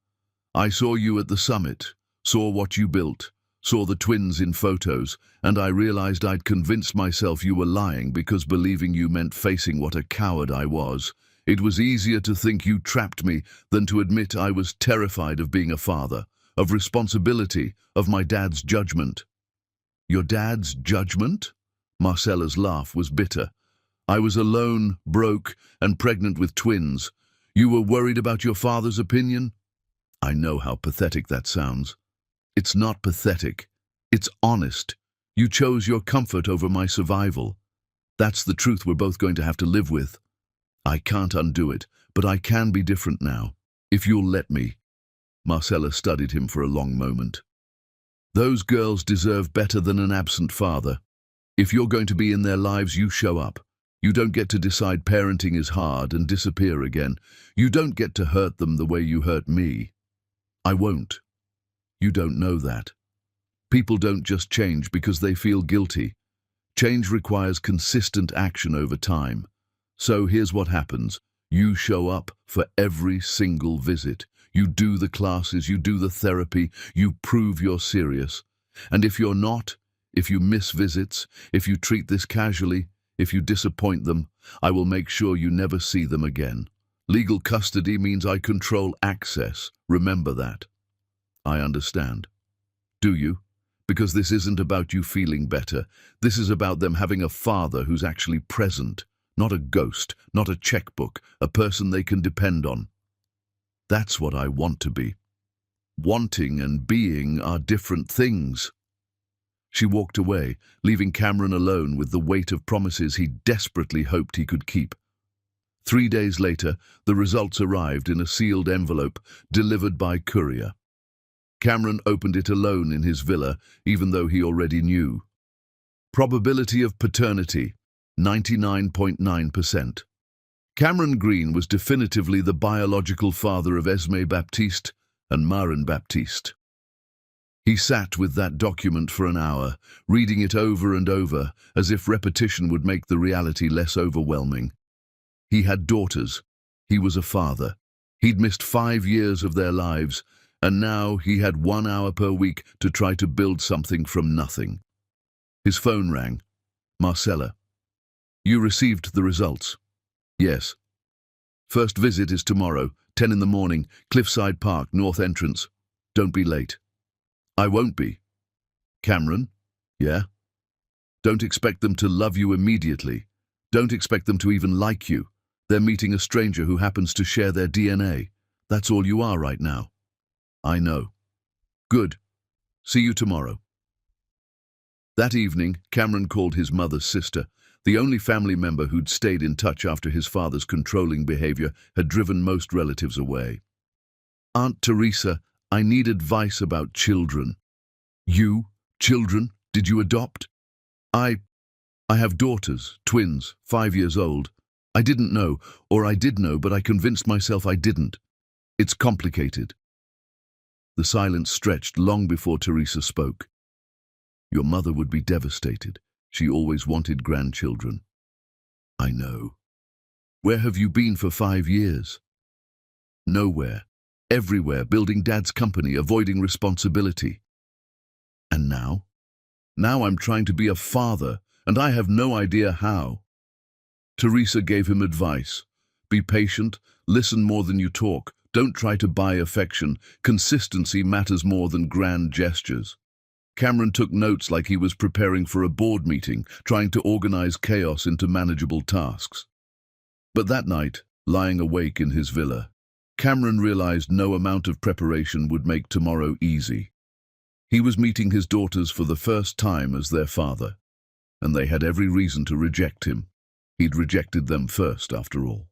I saw you at the summit, saw what you built, saw the twins in photos, and I realized I'd convinced myself you were lying because believing you meant facing what a coward I was. It was easier to think you trapped me than to admit I was terrified of being a father, of responsibility, of my dad's judgment. Your dad's judgment? Marcella's laugh was bitter. I was alone, broke, and pregnant with twins. You were worried about your father's opinion? I know how pathetic that sounds. It's not pathetic. It's honest. You chose your comfort over my survival. That's the truth we're both going to have to live with. I can't undo it, but I can be different now, if you'll let me. Marcella studied him for a long moment. Those girls deserve better than an absent father. If you're going to be in their lives, you show up. You don't get to decide parenting is hard and disappear again. You don't get to hurt them the way you hurt me. I won't. You don't know that. People don't just change because they feel guilty. Change requires consistent action over time. So here's what happens. You show up for every single visit. You do the classes, you do the therapy, you prove you're serious. And if you're not, if you miss visits, if you treat this casually, if you disappoint them, I will make sure you never see them again. Legal custody means I control access. Remember that. I understand. Do you? Because this isn't about you feeling better. This is about them having a father who's actually present, not a ghost, not a checkbook, a person they can depend on. That's what I want to be. Wanting and being are different things. She walked away, leaving Cameron alone with the weight of promises he desperately hoped he could keep. 3 days later, the results arrived in a sealed envelope delivered by courier. Cameron opened it alone in his villa, even though he already knew. Probability of paternity, 99.9%. Cameron Green was definitively the biological father of Esme Baptiste and Maren Baptiste. He sat with that document for an hour, reading it over and over, as if repetition would make the reality less overwhelming. He had daughters. He was a father. He'd missed 5 years of their lives, and now he had 1 hour per week to try to build something from nothing. His phone rang. Marcella. You received the results? Yes. First visit is tomorrow, 10 in the morning, Cliffside Park, north entrance. Don't be late. I won't be. Cameron? Yeah? Don't expect them to love you immediately. Don't expect them to even like you. They're meeting a stranger who happens to share their DNA. That's all you are right now. I know. Good. See you tomorrow. That evening, Cameron called his mother's sister. The only family member who'd stayed in touch after his father's controlling behavior had driven most relatives away. Aunt Teresa, I need advice about children. You? Children? Did you adopt? I have daughters, twins, 5 years old. I didn't know, or I did know, but I convinced myself I didn't. It's complicated. The silence stretched long before Teresa spoke. Your mother would be devastated. She always wanted grandchildren. I know. Where have you been for 5 years? Nowhere. Everywhere, building Dad's company, avoiding responsibility. And now? Now I'm trying to be a father, and I have no idea how. Teresa gave him advice. Be patient, listen more than you talk, don't try to buy affection. Consistency matters more than grand gestures. Cameron took notes like he was preparing for a board meeting, trying to organize chaos into manageable tasks. But that night, lying awake in his villa, Cameron realized no amount of preparation would make tomorrow easy. He was meeting his daughters for the first time as their father, and they had every reason to reject him. He'd rejected them first, after all.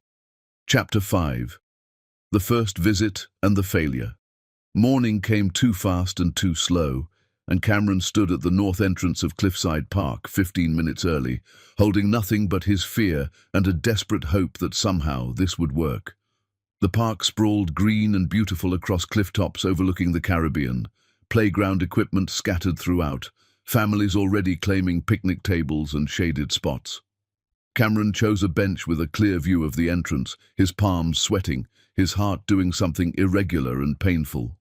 Chapter 5. The First Visit and the Failure. Morning came too fast and too slow, and Cameron stood at the north entrance of Cliffside Park 15 minutes early, holding nothing but his fear and a desperate hope that somehow this would work. The park sprawled green and beautiful across clifftops overlooking the Caribbean, playground equipment scattered throughout, families already claiming picnic tables and shaded spots. Cameron chose a bench with a clear view of the entrance, his palms sweating, his heart doing something irregular and painful.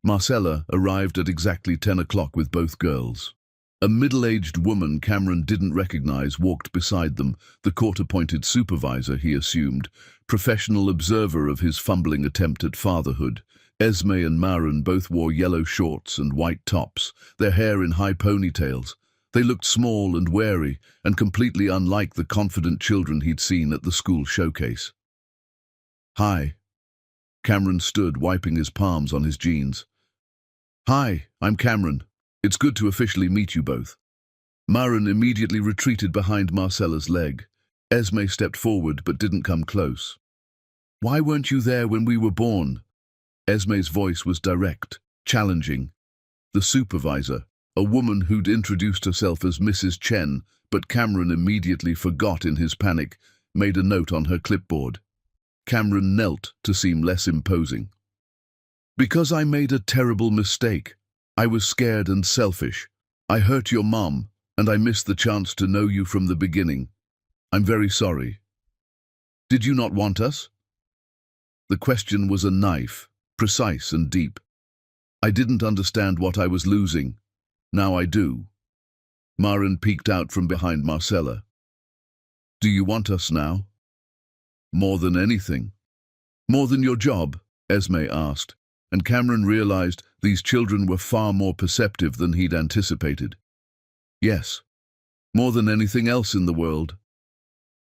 Marcella arrived at exactly 10 o'clock with both girls. A middle-aged woman Cameron didn't recognize walked beside them, the court-appointed supervisor, he assumed, professional observer of his fumbling attempt at fatherhood. Esme and Maren both wore yellow shorts and white tops, their hair in high ponytails. They looked small and wary, and completely unlike the confident children he'd seen at the school showcase. "Hi." Cameron stood, wiping his palms on his jeans. "Hi, I'm Cameron. It's good to officially meet you both." Maren immediately retreated behind Marcella's leg. Esme stepped forward but didn't come close. "Why weren't you there when we were born?" Esme's voice was direct, challenging. The supervisor, a woman who'd introduced herself as Mrs. Chen, but Cameron immediately forgot in his panic, made a note on her clipboard. Cameron knelt to seem less imposing. "Because I made a terrible mistake. I was scared and selfish. I hurt your mom, and I missed the chance to know you from the beginning. I'm very sorry." "Did you not want us?" The question was a knife, precise and deep. "I didn't understand what I was losing. Now I do." Maren peeked out from behind Marcella. "Do you want us now?" "More than anything." "More than your job?" Esme asked, and Cameron realized these children were far more perceptive than he'd anticipated. "Yes. More than anything else in the world."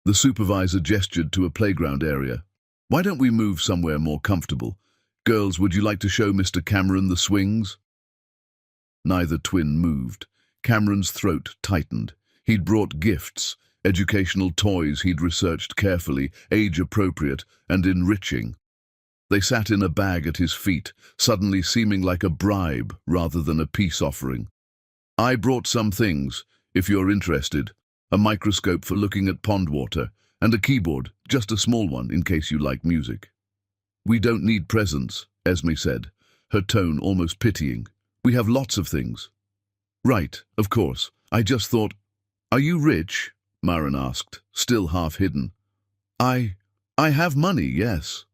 The supervisor gestured to a playground area. "Why don't we move somewhere more comfortable? Girls, would you like to show Mr. Cameron the swings?" Neither twin moved. Cameron's throat tightened. He'd brought gifts, educational toys he'd researched carefully, age-appropriate and enriching. They sat in a bag at his feet, suddenly seeming like a bribe rather than a peace offering. "I brought some things, if you're interested. A microscope for looking at pond water, and a keyboard, just a small one in case you like music." "We don't need presents," Esme said, her tone almost pitying. "We have lots of things." "Right, of course. I just thought—" "Are you rich?" Maren asked, still half hidden. I have money, yes."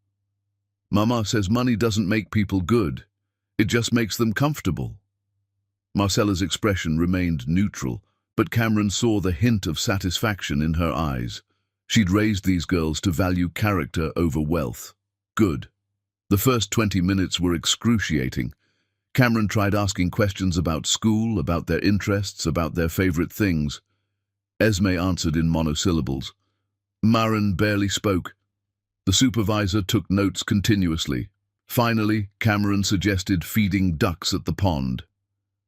"Mama says money doesn't make people good. It just makes them comfortable." Marcella's expression remained neutral, but Cameron saw the hint of satisfaction in her eyes. She'd raised these girls to value character over wealth. Good. The first 20 minutes were excruciating. Cameron tried asking questions about school, about their interests, about their favorite things. Esme answered in monosyllables. Maren barely spoke. The supervisor took notes continuously. Finally, Cameron suggested feeding ducks at the pond.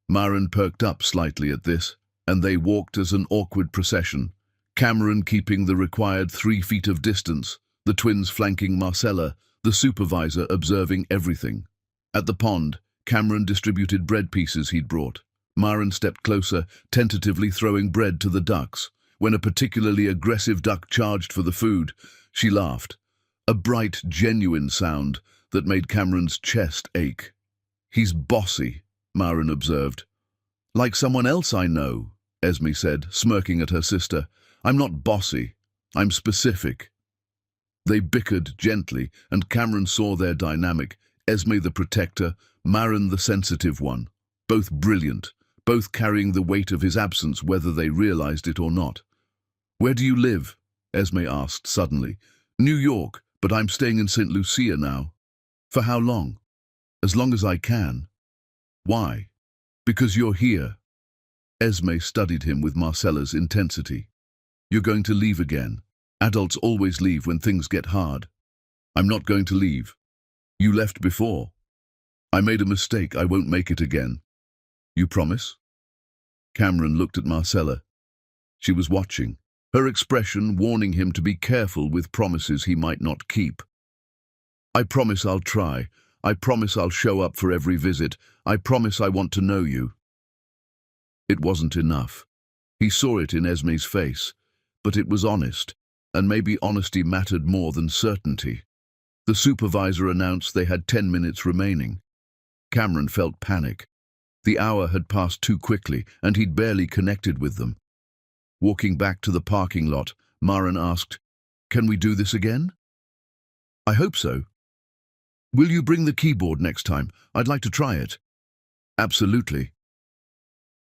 Maren perked up slightly at this, and they walked as an awkward procession, Cameron keeping the required 3 feet of distance, the twins flanking Marcella, the supervisor observing everything. At the pond, Cameron distributed bread pieces he'd brought. Maren stepped closer, tentatively throwing bread to the ducks. When a particularly aggressive duck charged for the food, she laughed. A bright, genuine sound that made Cameron's chest ache. "He's bossy," Maren observed. "Like someone else I know," Esme said, smirking at her sister. "I'm not bossy. I'm specific." They bickered gently, and Cameron saw their dynamic, Esme the protector, Maren the sensitive one. Both brilliant, both carrying the weight of his absence whether they realized it or not. "Where do you live?" Esme asked suddenly. "New York, but I'm staying in St. Lucia now." "For how long?" "As long as I can." "Why?" "Because you're here." Esme studied him with Marcella's intensity. "You're going to leave again. Adults always leave when things get hard." "I'm not going to leave. You left before." "I made a mistake. I won't make it again." "You promise?" Cameron looked at Marcella. She was watching, her expression warning him to be careful with promises he might not keep. "I promise I'll try. I promise I'll show up for every visit. I promise I want to know you." It wasn't enough. He saw it in Esme's face, but it was honest, and maybe honesty mattered more than certainty. The supervisor announced they had 10 minutes remaining. Cameron felt panic. The hour had passed too quickly, and he'd barely connected with them. Walking back to the parking lot, Maren asked, "Can we do this again?" "I hope so. Will you bring the keyboard next time? I'd like to try it." "Absolutely."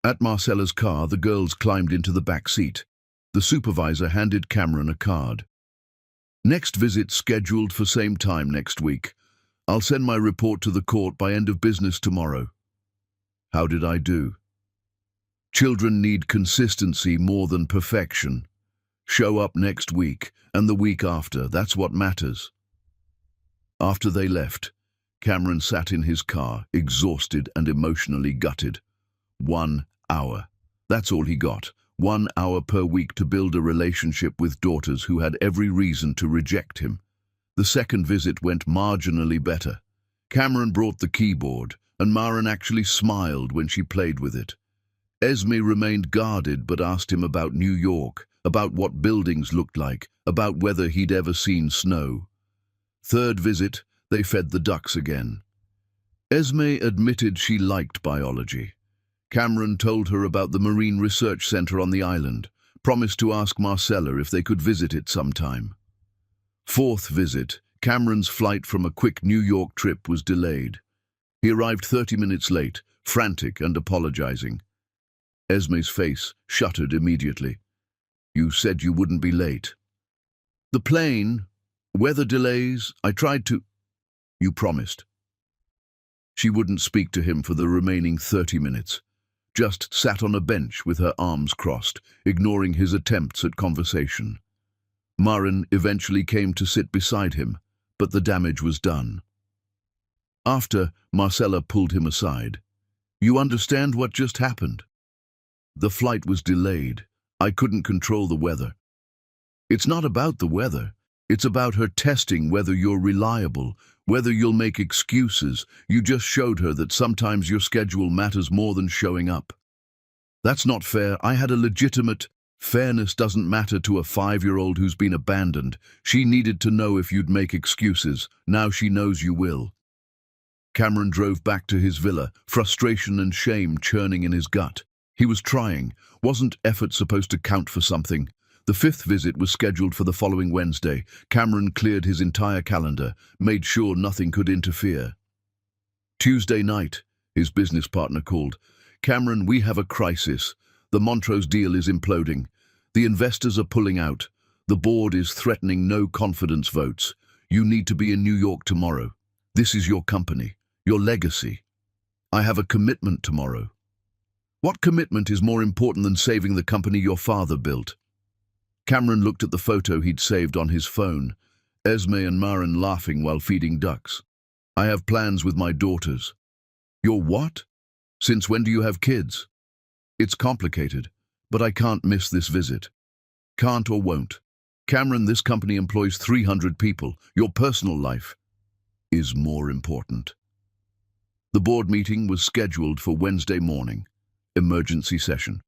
At Marcella's car, the girls climbed into the back seat. The supervisor handed Cameron a card. "Next visit scheduled for same time next week. I'll send my report to the court by end of business tomorrow." How did I do? Children need consistency more than perfection. Show up next week and the week after. That's what matters. After they left, Cameron sat in his car, exhausted and emotionally gutted. 1 hour. That's all he got. 1 hour per week to build a relationship with daughters who had every reason to reject him. The second visit went marginally better. Cameron brought the keyboard, and Maren actually smiled when she played with it. Esme remained guarded but asked him about New York, about what buildings looked like, about whether he'd ever seen snow. Third visit, they fed the ducks again. Esme admitted she liked biology. Cameron told her about the Marine Research Center on the island, promised to ask Marcella if they could visit it sometime. Fourth visit, Cameron's flight from a quick New York trip was delayed. He arrived 30 minutes late, frantic and apologizing. Esme's face shuttered immediately. "You said you wouldn't be late." "The plane, weather delays, I tried to—" "You promised." She wouldn't speak to him for the remaining 30 minutes, just sat on a bench with her arms crossed, ignoring his attempts at conversation. Maren eventually came to sit beside him, but the damage was done. After, Marcella pulled him aside. "You understand what just happened? The flight was delayed. I couldn't control the weather." "It's not about the weather. It's about her testing whether you're reliable, whether you'll make excuses. You just showed her that sometimes your schedule matters more than showing up." "That's not fair. I had a legitimate—" "Fairness doesn't matter to a 5-year-old who's been abandoned. She needed to know if you'd make excuses. Now she knows you will." Cameron drove back to his villa, frustration and shame churning in his gut. He was trying. Wasn't effort supposed to count for something? The fifth visit was scheduled for the following Wednesday. Cameron cleared his entire calendar, made sure nothing could interfere. Tuesday night, his business partner called. "Cameron, we have a crisis. The Montrose deal is imploding. The investors are pulling out. The board is threatening no confidence votes. You need to be in New York tomorrow. This is your company, your legacy. I have a commitment tomorrow." "What commitment is more important than saving the company your father built?" Cameron looked at the photo he'd saved on his phone, Esme and Maren laughing while feeding ducks. "I have plans with my daughters." "Your what? Since when do you have kids?" "It's complicated, but I can't miss this visit." "Can't or won't. Cameron, this company employs 300 people. Your personal life is more important." The board meeting was scheduled for Wednesday morning. Emergency session.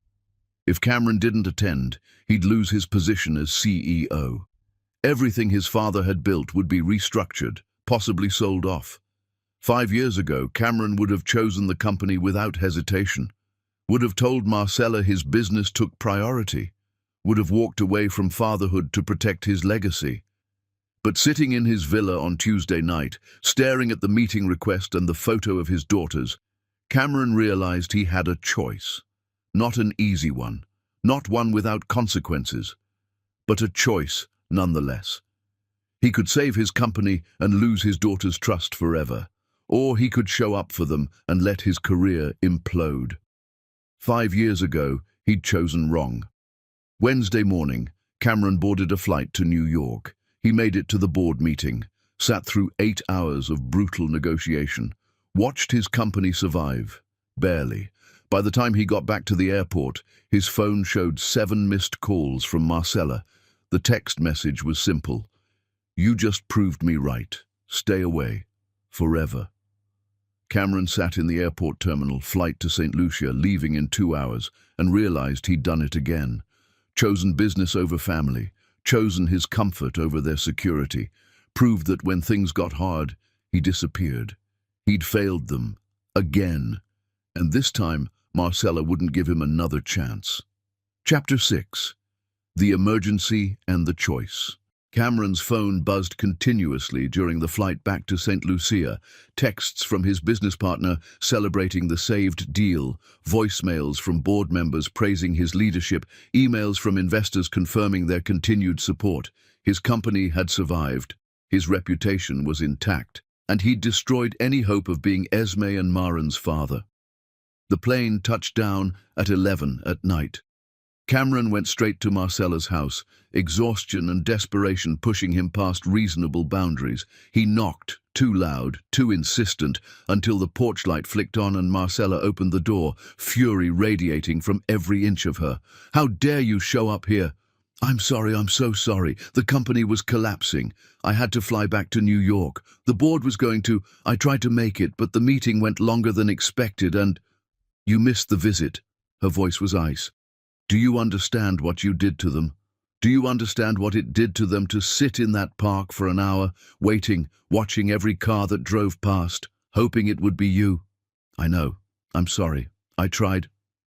If Cameron didn't attend, he'd lose his position as CEO. Everything his father had built would be restructured, possibly sold off. 5 years ago, Cameron would have chosen the company without hesitation, would have told Marcella his business took priority, would have walked away from fatherhood to protect his legacy. But sitting in his villa on Tuesday night, staring at the meeting request and the photo of his daughters, Cameron realized he had a choice. Not an easy one, not one without consequences, but a choice nonetheless. He could save his company and lose his daughter's trust forever, or he could show up for them and let his career implode. 5 years ago, he'd chosen wrong. Wednesday morning, Cameron boarded a flight to New York. He made it to the board meeting, sat through 8 hours of brutal negotiation, watched his company survive, barely. By the time he got back to the airport, his phone showed 7 missed calls from Marcella. The text message was simple. "You just proved me right. Stay away. Forever." Cameron sat in the airport terminal, flight to St. Lucia, leaving in 2 hours, and realized he'd done it again. Chosen business over family, chosen his comfort over their security, proved that when things got hard, he disappeared. He'd failed them. Again. And this time, Marcella wouldn't give him another chance. Chapter 6. The emergency and the choice. Cameron's phone buzzed continuously during the flight back to St. Lucia, texts from his business partner celebrating the saved deal, voicemails from board members praising his leadership, emails from investors confirming their continued support. His company had survived, his reputation was intact, and he'd destroyed any hope of being Esme and Maran's father. The plane touched down at 11 at night. Cameron went straight to Marcella's house, exhaustion and desperation pushing him past reasonable boundaries. He knocked, too loud, too insistent, until the porch light flicked on and Marcella opened the door, fury radiating from every inch of her. "How dare you show up here?" "I'm sorry, I'm so sorry. The company was collapsing. I had to fly back to New York. The board was going to. I tried to make it, but the meeting went longer than expected and—" "You missed the visit." Her voice was ice. "Do you understand what you did to them? Do you understand what it did to them to sit in that park for an hour, waiting, watching every car that drove past, hoping it would be you?" "I know. I'm sorry. I tried."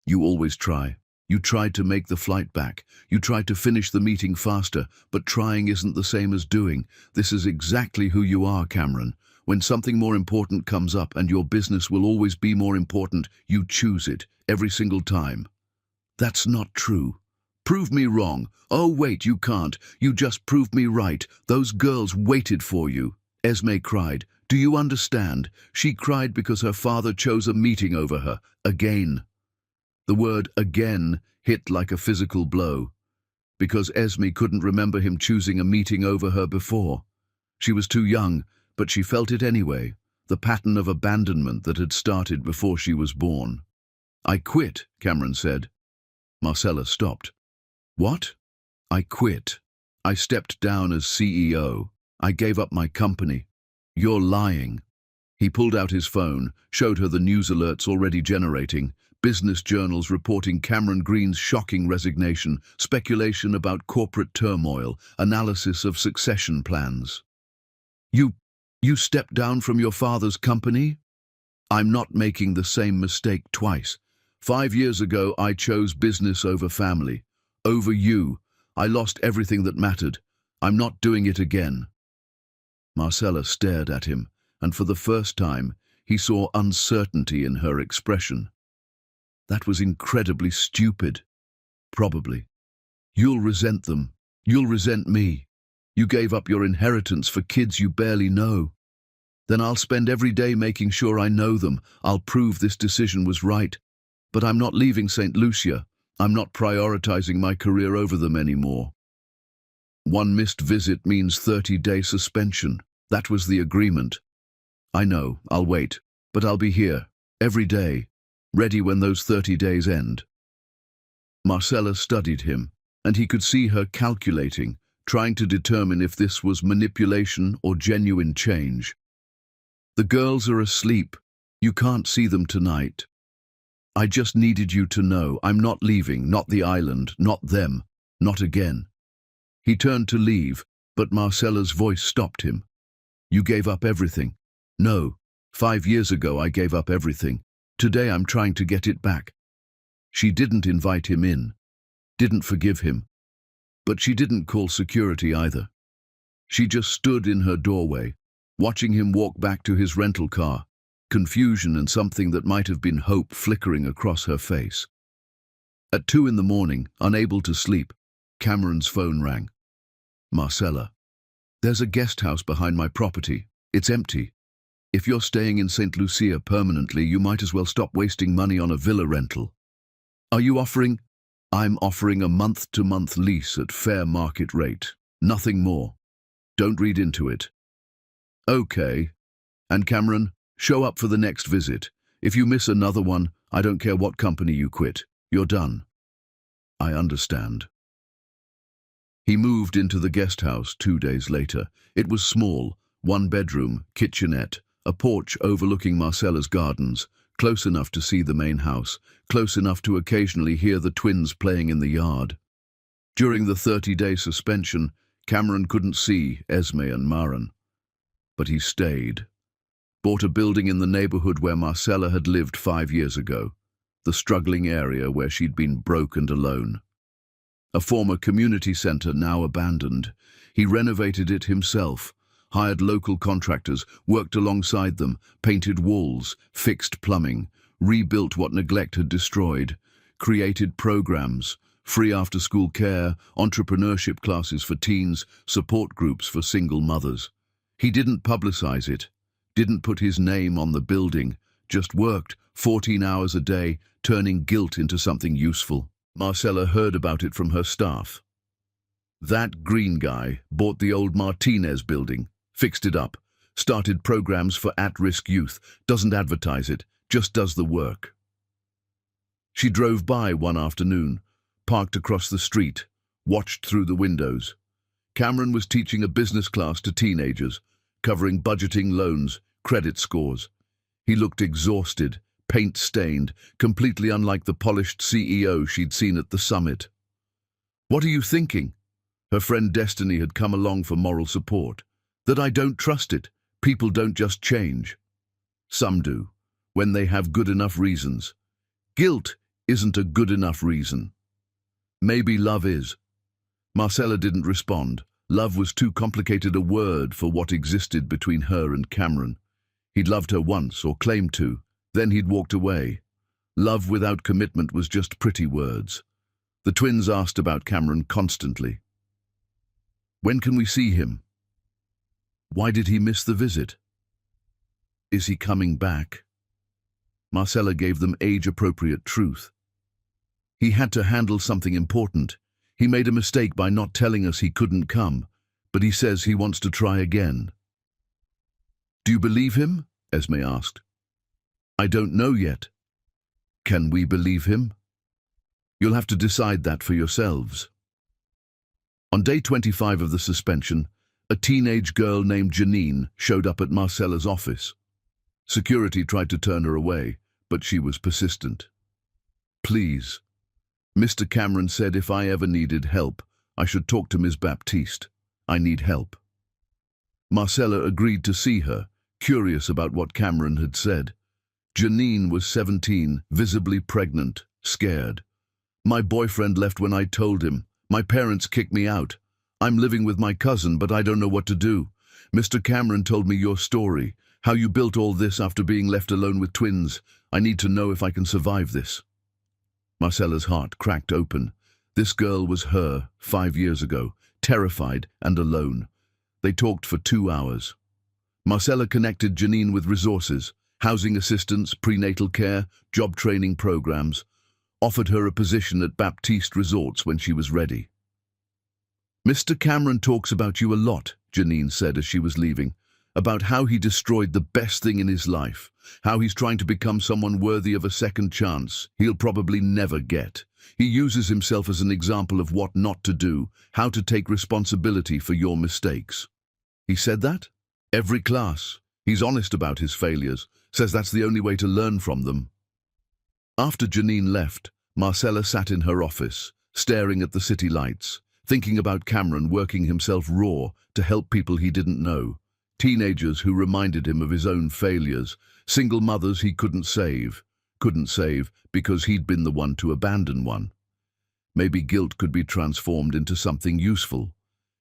"You always try. You tried to make the flight back. You tried to finish the meeting faster, but trying isn't the same as doing. This is exactly who you are, Cameron. When something more important comes up and your business will always be more important, you choose it, every single time." "That's not true." "Prove me wrong." "Oh, wait, you can't. You just proved me right. Those girls waited for you." Esme cried. "Do you understand? She cried because her father chose a meeting over her. Again." The word "again" hit like a physical blow, because Esme couldn't remember him choosing a meeting over her before. She was too young, but she felt it anyway, the pattern of abandonment that had started before she was born. "I quit," Cameron said. Marcella stopped. "What?" "I quit. I stepped down as CEO. I gave up my company." "You're lying." He pulled out his phone, showed her the news alerts already generating, business journals reporting Cameron Green's shocking resignation, speculation about corporate turmoil, analysis of succession plans. You stepped down from your father's company?" "I'm not making the same mistake twice. 5 years ago, I chose business over family. Over you. I lost everything that mattered. I'm not doing it again." Marcella stared at him, and for the first time, he saw uncertainty in her expression. "That was incredibly stupid." "Probably. You'll resent them. You'll resent me. You gave up your inheritance for kids you barely know. Then I'll spend every day making sure I know them. I'll prove this decision was right. But I'm not leaving St. Lucia. I'm not prioritizing my career over them anymore." "One missed visit means 30-day suspension. That was the agreement." "I know, I'll wait. But I'll be here, every day, ready when those 30 days end." Marcella studied him, and he could see her calculating, trying to determine if this was manipulation or genuine change. "The girls are asleep. You can't see them tonight. I just needed you to know I'm not leaving, not the island, not them, not again." He turned to leave, but Marcella's voice stopped him. "You gave up everything." "No, 5 years ago I gave up everything. Today I'm trying to get it back." She didn't invite him in, didn't forgive him, but she didn't call security either. She just stood in her doorway, watching him walk back to his rental car, confusion and something that might have been hope flickering across her face. At 2 in the morning, unable to sleep, Cameron's phone rang. "Marcella, there's a guest house behind my property. It's empty. If you're staying in St. Lucia permanently, you might as well stop wasting money on a villa rental." "Are you offering?" "I'm offering a month-to-month lease at fair market rate. Nothing more. Don't read into it." "Okay. And Cameron, show up for the next visit. If you miss another one, I don't care what company you quit. You're done." "I understand." He moved into the guest house 2 days later. It was small, 1 bedroom, kitchenette, a porch overlooking Marcella's gardens, close enough to see the main house, close enough to occasionally hear the twins playing in the yard. During the 30-day suspension, Cameron couldn't see Esme and Maran. But he stayed. Bought a building in the neighborhood where Marcella had lived 5 years ago, the struggling area where she'd been broke and alone. a former community centre now abandoned. He renovated it himself, hired local contractors, worked alongside them, painted walls, fixed plumbing, rebuilt what neglect had destroyed, created programs, free after-school care, entrepreneurship classes for teens, support groups for single mothers. He didn't publicize it, didn't put his name on the building, just worked 14 hours a day, turning guilt into something useful. Marcella heard about it from her staff. That green guy bought the old Martinez building, fixed it up, started programs for at-risk youth, doesn't advertise it, just does the work. She drove by one afternoon, parked across the street, watched through the windows. Cameron was teaching a business class to teenagers, covering budgeting, loans, credit scores. He looked exhausted, paint-stained, completely unlike the polished CEO she'd seen at the summit. "What are you thinking?" Her friend Destiny had come along for moral support. "That I don't trust it. People don't just change." "Some do, when they have good enough reasons. Guilt isn't a good enough reason." "Maybe love is." Marcella didn't respond. Love was too complicated a word for what existed between her and Cameron. He'd loved her once, or claimed to, then he'd walked away. Love without commitment was just pretty words. The twins asked about Cameron constantly. "When can we see him? Why did he miss the visit? Is he coming back?" Marcella gave them age-appropriate truth. "He had to handle something important. He made a mistake by not telling us he couldn't come, but he says he wants to try again." "Do you believe him?" Esme asked. "I don't know yet." "Can we believe him?" "You'll have to decide that for yourselves." On day 25 of the suspension, a teenage girl named Janine showed up at Marcella's office. Security tried to turn her away, but she was persistent. "Please, Mr. Cameron said if I ever needed help, I should talk to Ms. Baptiste. I need help." Marcella agreed to see her, curious about what Cameron had said. Janine was 17, visibly pregnant, scared. "My boyfriend left when I told him. My parents kicked me out. I'm living with my cousin, but I don't know what to do. Mr. Cameron told me your story, how you built all this after being left alone with twins. I need to know if I can survive this." Marcella's heart cracked open. This girl was her, 5 years ago, terrified and alone. They talked for 2 hours. Marcella connected Janine with resources, housing assistance, prenatal care, job training programs, offered her a position at Baptiste Resorts when she was ready. "Mr. Cameron talks about you a lot," Janine said as she was leaving, "about how he destroyed the best thing in his life, how he's trying to become someone worthy of a second chance he'll probably never get. He uses himself as an example of what not to do, how to take responsibility for your mistakes." "He said that?" "Every class. He's honest about his failures, says that's the only way to learn from them." After Janine left, Marcella sat in her office, staring at the city lights, thinking about Cameron working himself raw to help people he didn't know. Teenagers who reminded him of his own failures, single mothers he couldn't save because he'd been the one to abandon one. Maybe guilt could be transformed into something useful.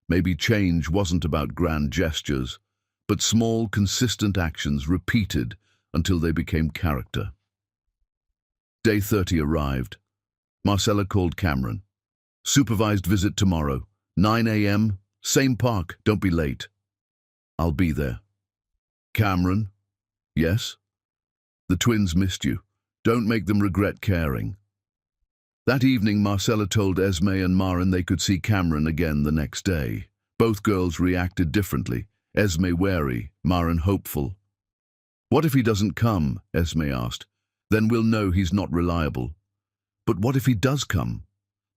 Maybe change wasn't about grand gestures, but small, consistent actions repeated until they became character. Day 30 arrived. Marcella called Cameron. "Supervised visit tomorrow, 9 a.m., same park, don't be late." "I'll be there." "Cameron?" "Yes?" "The twins missed you. Don't make them regret caring." That evening, Marcella told Esme and Maren they could see Cameron again the next day. Both girls reacted differently, Esme wary, Maren hopeful. "What if he doesn't come?" Esme asked. "Then we'll know he's not reliable." "But what if he does come?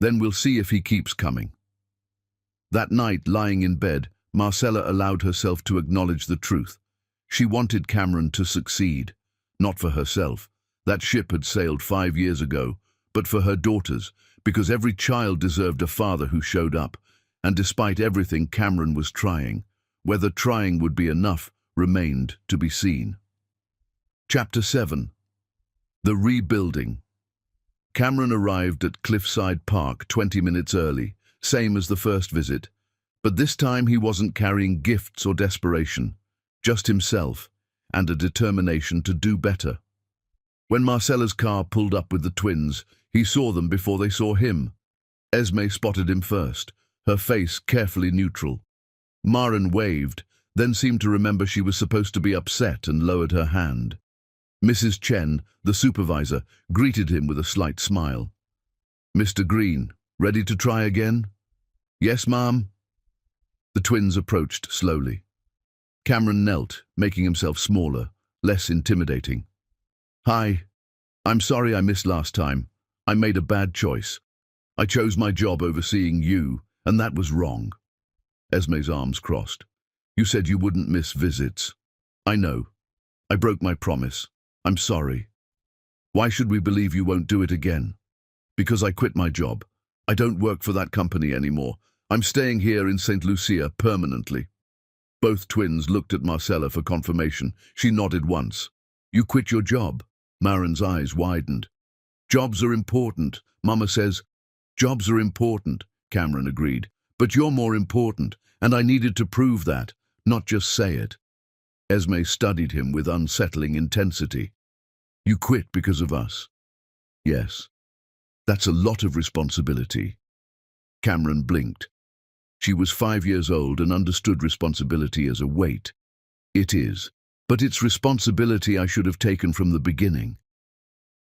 Then we'll see if he keeps coming." That night, lying in bed, Marcella allowed herself to acknowledge the truth. She wanted Cameron to succeed, not for herself. That ship had sailed 5 years ago, but for her daughters, because every child deserved a father who showed up. And despite everything, Cameron was trying. Whether trying would be enough remained to be seen. Chapter 7. The Rebuilding. Cameron arrived at Cliffside Park 20 minutes early, same as the first visit. But this time he wasn't carrying gifts or desperation, just himself and a determination to do better. When Marcella's car pulled up with the twins, he saw them before they saw him. Esme spotted him first, her face carefully neutral. Maren waved, then seemed to remember she was supposed to be upset and lowered her hand. Mrs. Chen, the supervisor, greeted him with a slight smile. "Mr. Green, ready to try again?" "Yes, ma'am." The twins approached slowly. Cameron knelt, making himself smaller, less intimidating. "Hi. I'm sorry I missed last time. I made a bad choice. I chose my job overseeing you, and that was wrong." Esme's arms crossed. "You said you wouldn't miss visits." "I know. I broke my promise. I'm sorry." "Why should we believe you won't do it again?" "Because I quit my job. I don't work for that company anymore. I'm staying here in St. Lucia permanently." Both twins looked at Marcella for confirmation. She nodded once. "You quit your job?" Maren's eyes widened. "Jobs are important, Mama says." "Jobs are important," Cameron agreed. "But you're more important, and I needed to prove that, not just say it." Esme studied him with unsettling intensity. "You quit because of us?" "Yes." "That's a lot of responsibility." Cameron blinked. She was 5 years old and understood responsibility as a weight. "It is, but it's responsibility I should have taken from the beginning."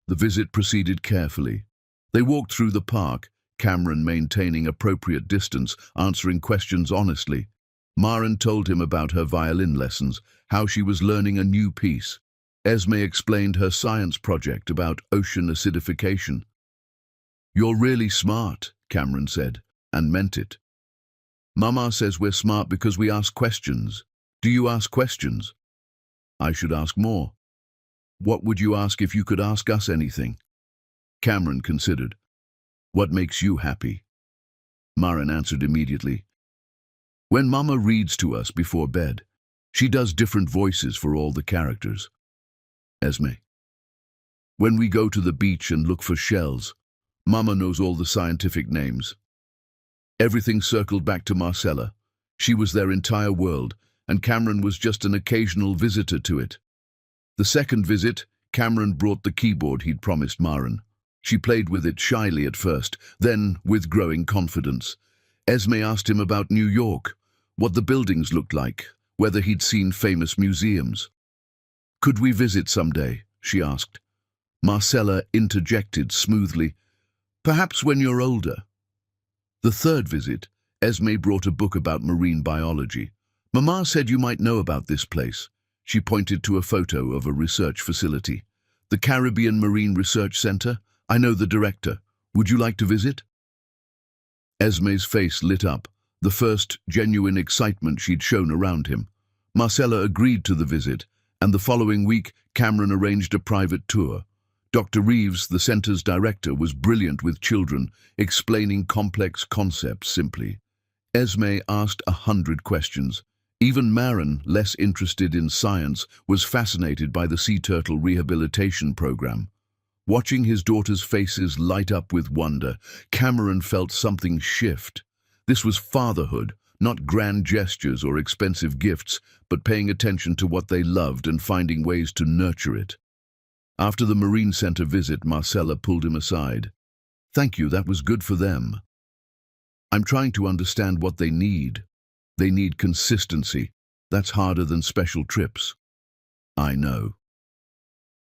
The visit proceeded carefully. They walked through the park, Cameron maintaining appropriate distance, answering questions honestly. Maren told him about her violin lessons, how she was learning a new piece. Esme explained her science project about ocean acidification. "You're really smart," Cameron said, and meant it. "Mama says we're smart because we ask questions. Do you ask questions?" "I should ask more." "What would you ask if you could ask us anything?" Cameron considered. "What makes you happy?" Maren answered immediately. "When Mama reads to us before bed, she does different voices for all the characters." Esme. "When we go to the beach and look for shells, Mama knows all the scientific names." Everything circled back to Marcella. She was their entire world, and Cameron was just an occasional visitor to it. The second visit, Cameron brought the keyboard he'd promised Maren. She played with it shyly at first, then with growing confidence. Esme asked him about New York, what the buildings looked like, whether he'd seen famous museums. "Could we visit someday?" she asked. Marcella interjected smoothly, "Perhaps when you're older." The third visit, Esme brought a book about marine biology. "Mama said you might know about this place." She pointed to a photo of a research facility. "The Caribbean Marine Research Center? I know the director. Would you like to visit?" Esme's face lit up, the first genuine excitement she'd shown around him. Marcella agreed to the visit, and the following week, Cameron arranged a private tour. Dr. Reeves, the center's director, was brilliant with children, explaining complex concepts simply. Esme asked 100 questions. Even Maren, less interested in science, was fascinated by the sea turtle rehabilitation program. Watching his daughters' faces light up with wonder, Cameron felt something shift. This was fatherhood, not grand gestures or expensive gifts, but paying attention to what they loved and finding ways to nurture it. After the Marine Center visit, Marcella pulled him aside. "Thank you, that was good for them. I'm trying to understand what they need. They need consistency. That's harder than special trips." "I know."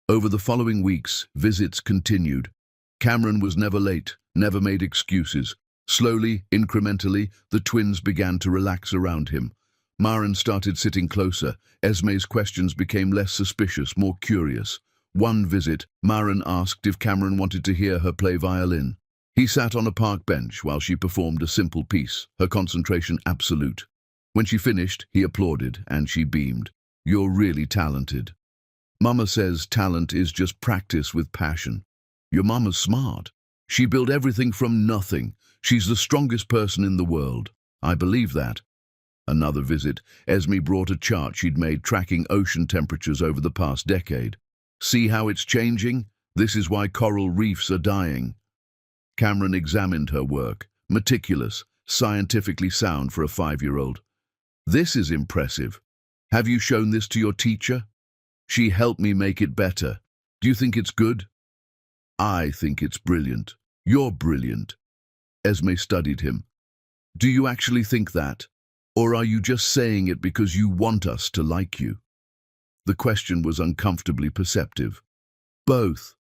Over the following weeks, visits continued. Cameron was never late, never made excuses. Slowly, incrementally, the twins began to relax around him. Maren started sitting closer. Esme's questions became less suspicious, more curious. One visit, Maren asked if Cameron wanted to hear her play violin. He sat on a park bench while she performed a simple piece, her concentration absolute. When she finished, he applauded, and she beamed. "You're really talented." "Mama says talent is just practice with passion." "Your mama's smart. She built everything from nothing. She's the strongest person in the world." "I believe that." Another visit, Esme brought a chart she'd made tracking ocean temperatures over the past decade. "See how it's changing? This is why coral reefs are dying. Cameron examined her work, meticulous, scientifically sound for a 5-year-old. This is impressive. Have you shown this to your teacher? She helped me make it better. Do you think it's good? I think it's brilliant. You're brilliant. Esme studied him. Do you actually think that? Or are you just saying it because you want us to like you? The question was uncomfortably perceptive. Both.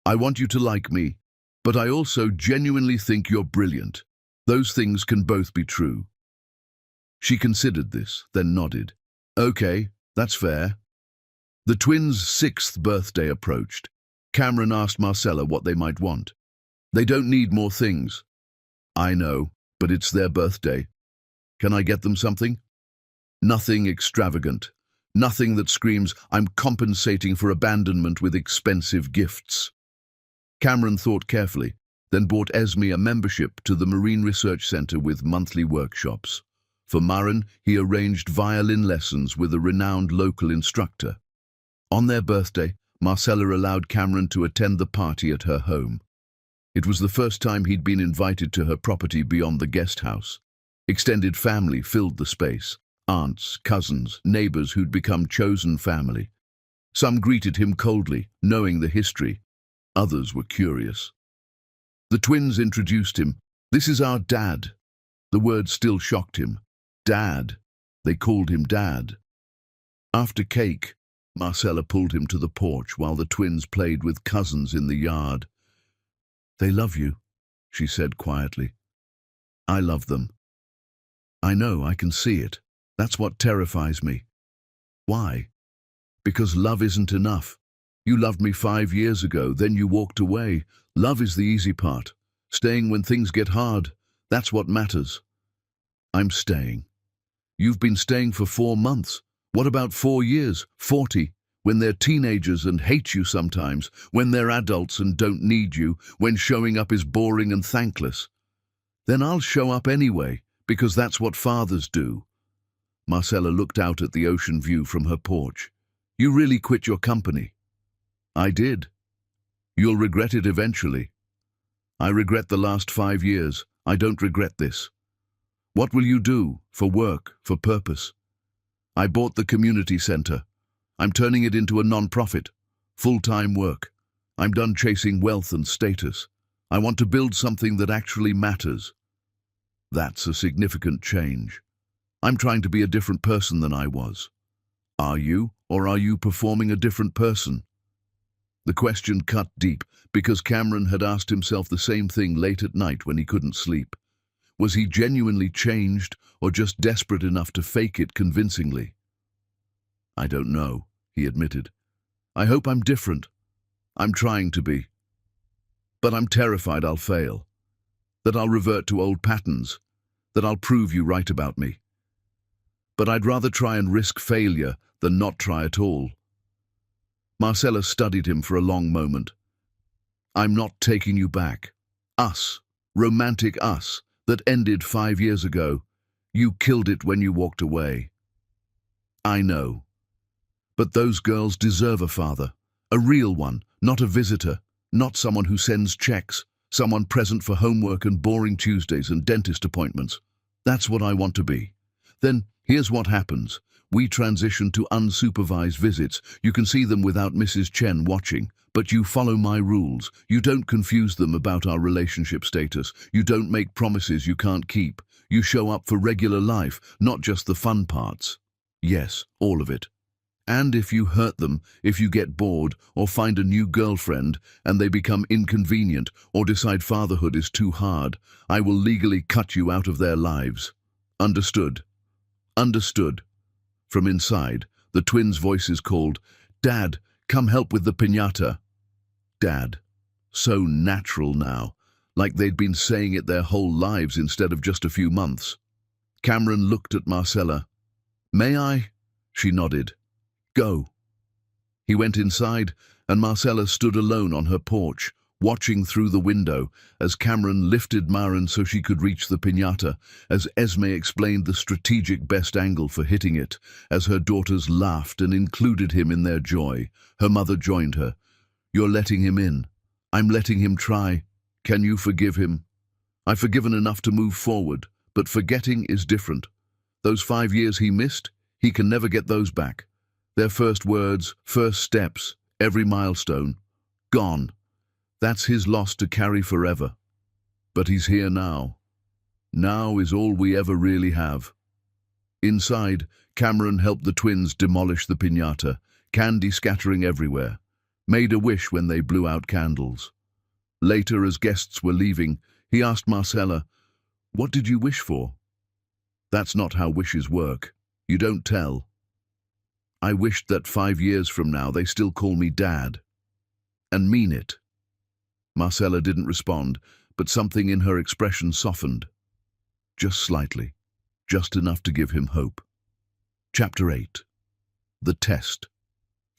I want you to like me, but I also genuinely think you're brilliant. Those things can both be true. She considered this, then nodded. Okay, that's fair. The twins' 6th birthday approached. Cameron asked Marcella what they might want. They don't need more things. I know, but it's their birthday. Can I get them something? Nothing extravagant. Nothing that screams, I'm compensating for abandonment with expensive gifts. Cameron thought carefully, then bought Esme a membership to the Marine Research Center with monthly workshops. For Maren, he arranged violin lessons with a renowned local instructor. On their birthday, Marcella allowed Cameron to attend the party at her home. It was the first time he'd been invited to her property beyond the guest house. Extended family filled the space. Aunts, cousins, neighbors who'd become chosen family. Some greeted him coldly, knowing the history. Others were curious. The twins introduced him. This is our dad. The word still shocked him. Dad. They called him Dad. After cake, Marcella pulled him to the porch while the twins played with cousins in the yard. They love you, she said quietly. I love them. I know, I can see it. That's what terrifies me. Why? Because love isn't enough. You loved me 5 years ago, then you walked away. Love is the easy part. Staying when things get hard, that's what matters. I'm staying. You've been staying for 4 months. What about 4 years, 40, when they're teenagers and hate you sometimes, when they're adults and don't need you, when showing up is boring and thankless? Then I'll show up anyway, because that's what fathers do. Marcella looked out at the ocean view from her porch. You really quit your company. I did. You'll regret it eventually. I regret the last 5 years. I don't regret this. What will you do, for work, for purpose? I bought the community center. I'm turning it into a non-profit, full-time work. I'm done chasing wealth and status. I want to build something that actually matters. That's a significant change. I'm trying to be a different person than I was. Are you, or are you performing a different person? The question cut deep, because Cameron had asked himself the same thing late at night when he couldn't sleep. Was he genuinely changed, or just desperate enough to fake it convincingly? I don't know, he admitted. I hope I'm different. I'm trying to be. But I'm terrified I'll fail. That I'll revert to old patterns. That I'll prove you right about me. But I'd rather try and risk failure than not try at all. Marcella studied him for a long moment. I'm not taking you back. Us, romantic us, that ended 5 years ago. You killed it when you walked away. I know. But those girls deserve a father. A real one, not a visitor, not someone who sends checks, someone present for homework and boring Tuesdays and dentist appointments. That's what I want to be. Then, here's what happens. We transition to unsupervised visits. You can see them without Mrs. Chen watching, but you follow my rules. You don't confuse them about our relationship status. You don't make promises you can't keep. You show up for regular life, not just the fun parts. Yes, all of it. And if you hurt them, if you get bored, or find a new girlfriend, and they become inconvenient, or decide fatherhood is too hard, I will legally cut you out of their lives. Understood? Understood. From inside, the twins' voices called, Dad, come help with the piñata. Dad. So natural now, like they'd been saying it their whole lives instead of just a few months. Cameron looked at Marcella. May I? She nodded. Go. He went inside, and Marcella stood alone on her porch, watching through the window as Cameron lifted Maren so she could reach the piñata, as Esme explained the strategic best angle for hitting it, as her daughters laughed and included him in their joy. Her mother joined her. You're letting him in. I'm letting him try. Can you forgive him? I've forgiven enough to move forward, but forgetting is different. Those 5 years he missed, he can never get those back. Their first words, first steps, every milestone, gone. That's his loss to carry forever. But he's here now. Now is all we ever really have. Inside, Cameron helped the twins demolish the piñata, candy scattering everywhere, made a wish when they blew out candles. Later, as guests were leaving, he asked Marcella, "What did you wish for?" "That's not how wishes work. You don't tell." "I wished that 5 years from now they still call me Dad. And mean it." Marcella didn't respond, but something in her expression softened. Just slightly. Just enough to give him hope. Chapter 8. The Test.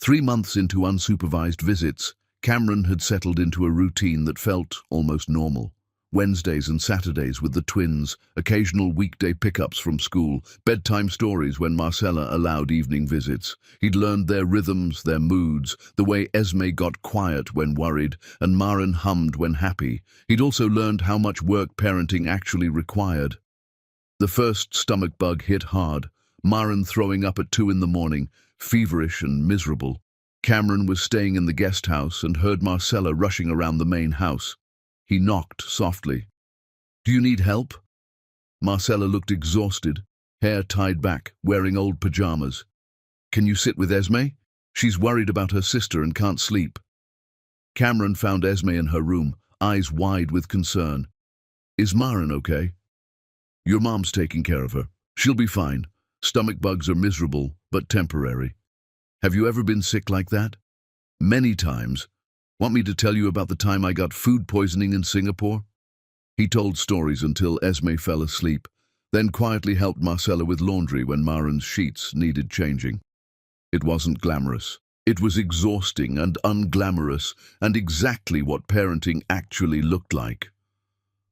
3 months into unsupervised visits, Cameron had settled into a routine that felt almost normal. Wednesdays and Saturdays with the twins, occasional weekday pickups from school, bedtime stories when Marcella allowed evening visits. He'd learned their rhythms, their moods, the way Esme got quiet when worried and Maren hummed when happy. He'd also learned how much work parenting actually required. The first stomach bug hit hard, Maren throwing up at 2 in the morning, feverish and miserable. Cameron was staying in the guest house and heard Marcella rushing around the main house. He knocked softly. "Do you need help?" Marcella looked exhausted, hair tied back, wearing old pajamas. "Can you sit with Esme? She's worried about her sister and can't sleep." Cameron found Esme in her room, eyes wide with concern. "Is Maren okay?" "Your mom's taking care of her. She'll be fine. Stomach bugs are miserable, but temporary." "Have you ever been sick like that?" "Many times. Want me to tell you about the time I got food poisoning in Singapore?" He told stories until Esme fell asleep, then quietly helped Marcella with laundry when Maren's sheets needed changing. It wasn't glamorous. It was exhausting and unglamorous, and exactly what parenting actually looked like.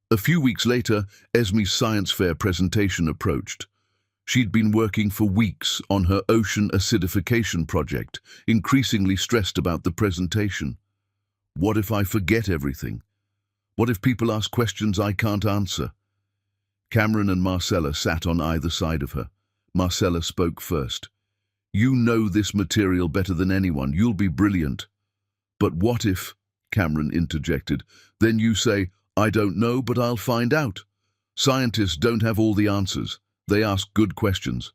A few weeks later, Esme's science fair presentation approached. She'd been working for weeks on her ocean acidification project, increasingly stressed about the presentation. "What if I forget everything? What if people ask questions I can't answer?" Cameron and Marcella sat on either side of her. Marcella spoke first. "You know this material better than anyone. You'll be brilliant." "But what if," Cameron interjected, "then you say, 'I don't know, but I'll find out.' Scientists don't have all the answers. They ask good questions."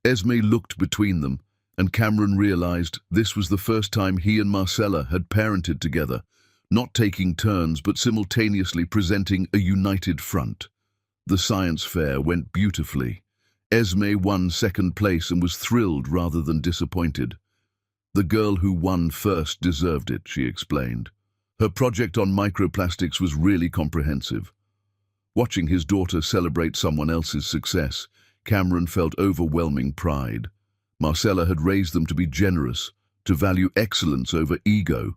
Esme looked between them, and Cameron realized this was the first time he and Marcella had parented together, not taking turns but simultaneously presenting a united front. The science fair went beautifully. Esme won second place and was thrilled rather than disappointed. "The girl who won first deserved it," she explained. Her project on microplastics was really comprehensive. Watching his daughter celebrate someone else's success, Cameron felt overwhelming pride. Marcella had raised them to be generous, to value excellence over ego.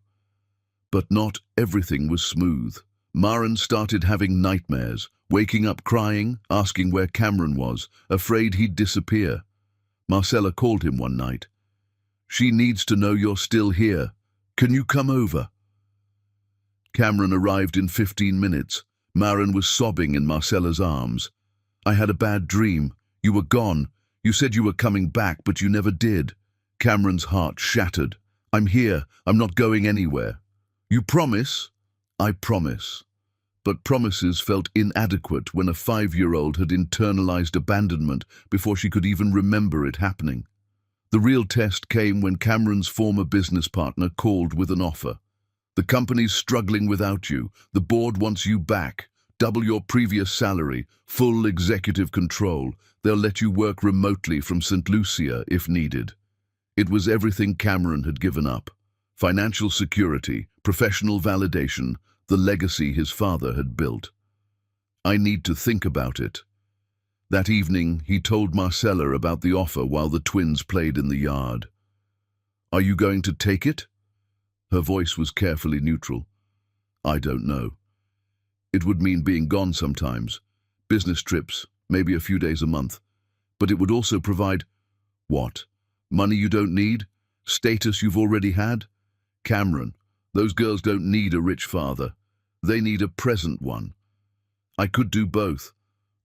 But not everything was smooth. Maren started having nightmares, waking up crying, asking where Cameron was, afraid he'd disappear. Marcella called him one night. "She needs to know you're still here. Can you come over?" Cameron arrived in 15 minutes. Maren was sobbing in Marcella's arms. "I had a bad dream. You were gone. You said you were coming back, but you never did." Cameron's heart shattered. "I'm here. I'm not going anywhere." "You promise?" "I promise." But promises felt inadequate when a 5-year-old had internalized abandonment before she could even remember it happening. The real test came when Cameron's former business partner called with an offer. "The company's struggling without you. The board wants you back. Double your previous salary, full executive control. They'll let you work remotely from St. Lucia if needed." It was everything Cameron had given up. Financial security, professional validation, the legacy his father had built. "I need to think about it." That evening, he told Marcella about the offer while the twins played in the yard. "Are you going to take it?" Her voice was carefully neutral. "I don't know. It would mean being gone sometimes, business trips, maybe a few days a month. But it would also provide—" "What? Money you don't need? Status you've already had?" Cameron, those girls don't need a rich father. They need a present one. I could do both.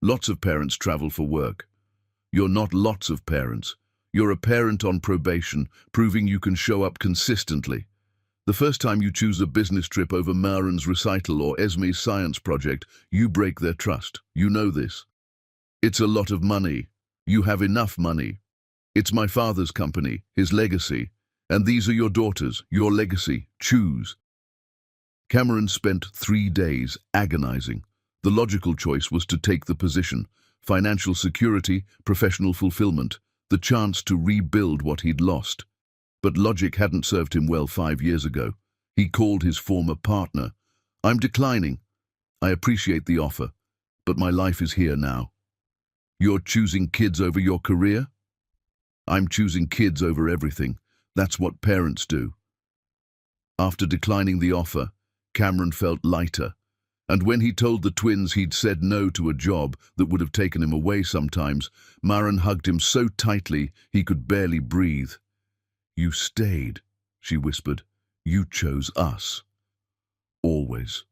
Lots of parents travel for work. You're not lots of parents. You're a parent on probation, proving you can show up consistently. The first time you choose a business trip over Maren's recital or Esme's science project, you break their trust. You know this. It's a lot of money. You have enough money. It's my father's company, his legacy. And these are your daughters, your legacy. Choose. Cameron spent 3 days agonizing. The logical choice was to take the position. Financial security, professional fulfillment, the chance to rebuild what he'd lost. But logic hadn't served him well 5 years ago. He called his former partner. I'm declining. I appreciate the offer, but my life is here now. You're choosing kids over your career? I'm choosing kids over everything. That's what parents do. After declining the offer, Cameron felt lighter. And when he told the twins he'd said no to a job that would have taken him away sometimes, Maren hugged him so tightly he could barely breathe. You stayed, she whispered. You chose us. Always.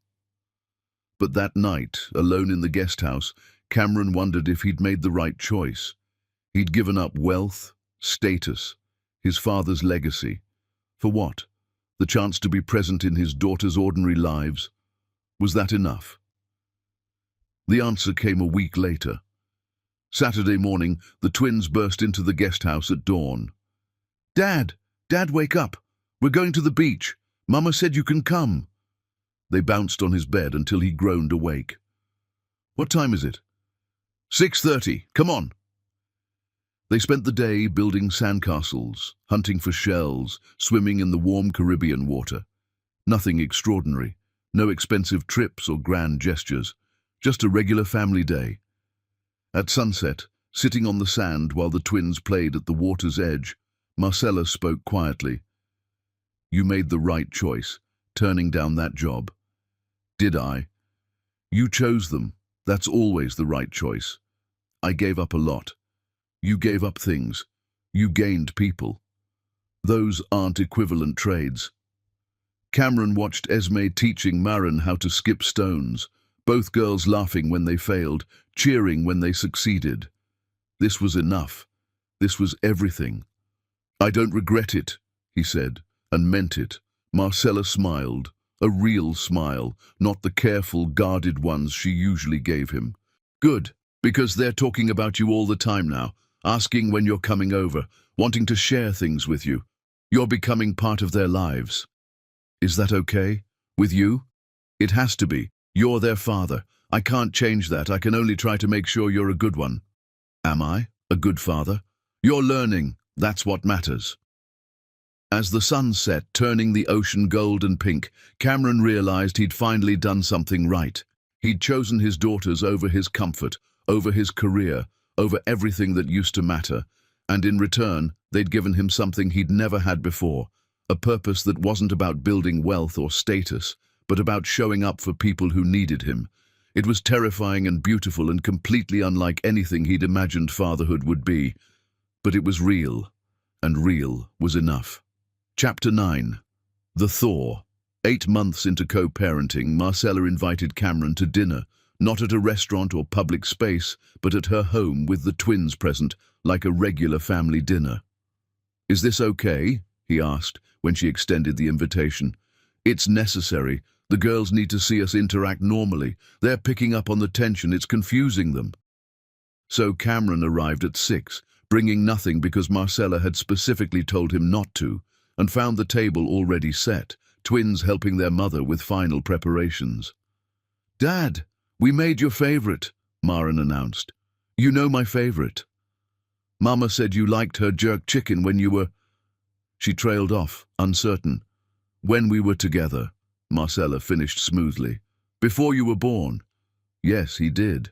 But that night, alone in the guest house, Cameron wondered if he'd made the right choice. He'd given up wealth, status, his father's legacy. For what? The chance to be present in his daughters' ordinary lives? Was that enough? The answer came a week later. Saturday morning, the twins burst into the guest house at dawn. Dad! Dad, wake up! We're going to the beach. Mama said you can come. They bounced on his bed until he groaned awake. What time is it? 6:30. Come on. They spent the day building sandcastles, hunting for shells, swimming in the warm Caribbean water. Nothing extraordinary. No expensive trips or grand gestures, just a regular family day. At sunset, sitting on the sand while the twins played at the water's edge, Marcella spoke quietly. You made the right choice, turning down that job. Did I? You chose them. That's always the right choice. I gave up a lot. You gave up things. You gained people. Those aren't equivalent trades. Cameron watched Esme teaching Maren how to skip stones, both girls laughing when they failed, cheering when they succeeded. This was enough. This was everything. I don't regret it, he said, and meant it. Marcella smiled, a real smile, not the careful, guarded ones she usually gave him. Good, because they're talking about you all the time now, asking when you're coming over, wanting to share things with you. You're becoming part of their lives. Is that okay? With you? It has to be. You're their father. I can't change that. I can only try to make sure you're a good one. Am I a good father? You're learning. That's what matters. As the sun set, turning the ocean gold and pink, Cameron realized he'd finally done something right. He'd chosen his daughters over his comfort, over his career, over everything that used to matter, and in return, they'd given him something he'd never had before. A purpose that wasn't about building wealth or status, but about showing up for people who needed him. It was terrifying and beautiful and completely unlike anything he'd imagined fatherhood would be. But it was real, and real was enough. Chapter 9. The Thaw. 8 months into co-parenting, Marcella invited Cameron to dinner, not at a restaurant or public space, but at her home with the twins present, like a regular family dinner. Is this okay? He asked, when she extended the invitation. It's necessary. The girls need to see us interact normally. They're picking up on the tension. It's confusing them. So Cameron arrived at 6, bringing nothing because Marcella had specifically told him not to, and found the table already set, twins helping their mother with final preparations. Dad, we made your favorite, Maren announced. You know my favorite. Mama said you liked her jerk chicken when you were... She trailed off, uncertain. When we were together, Marcella finished smoothly. Before you were born. Yes, he did.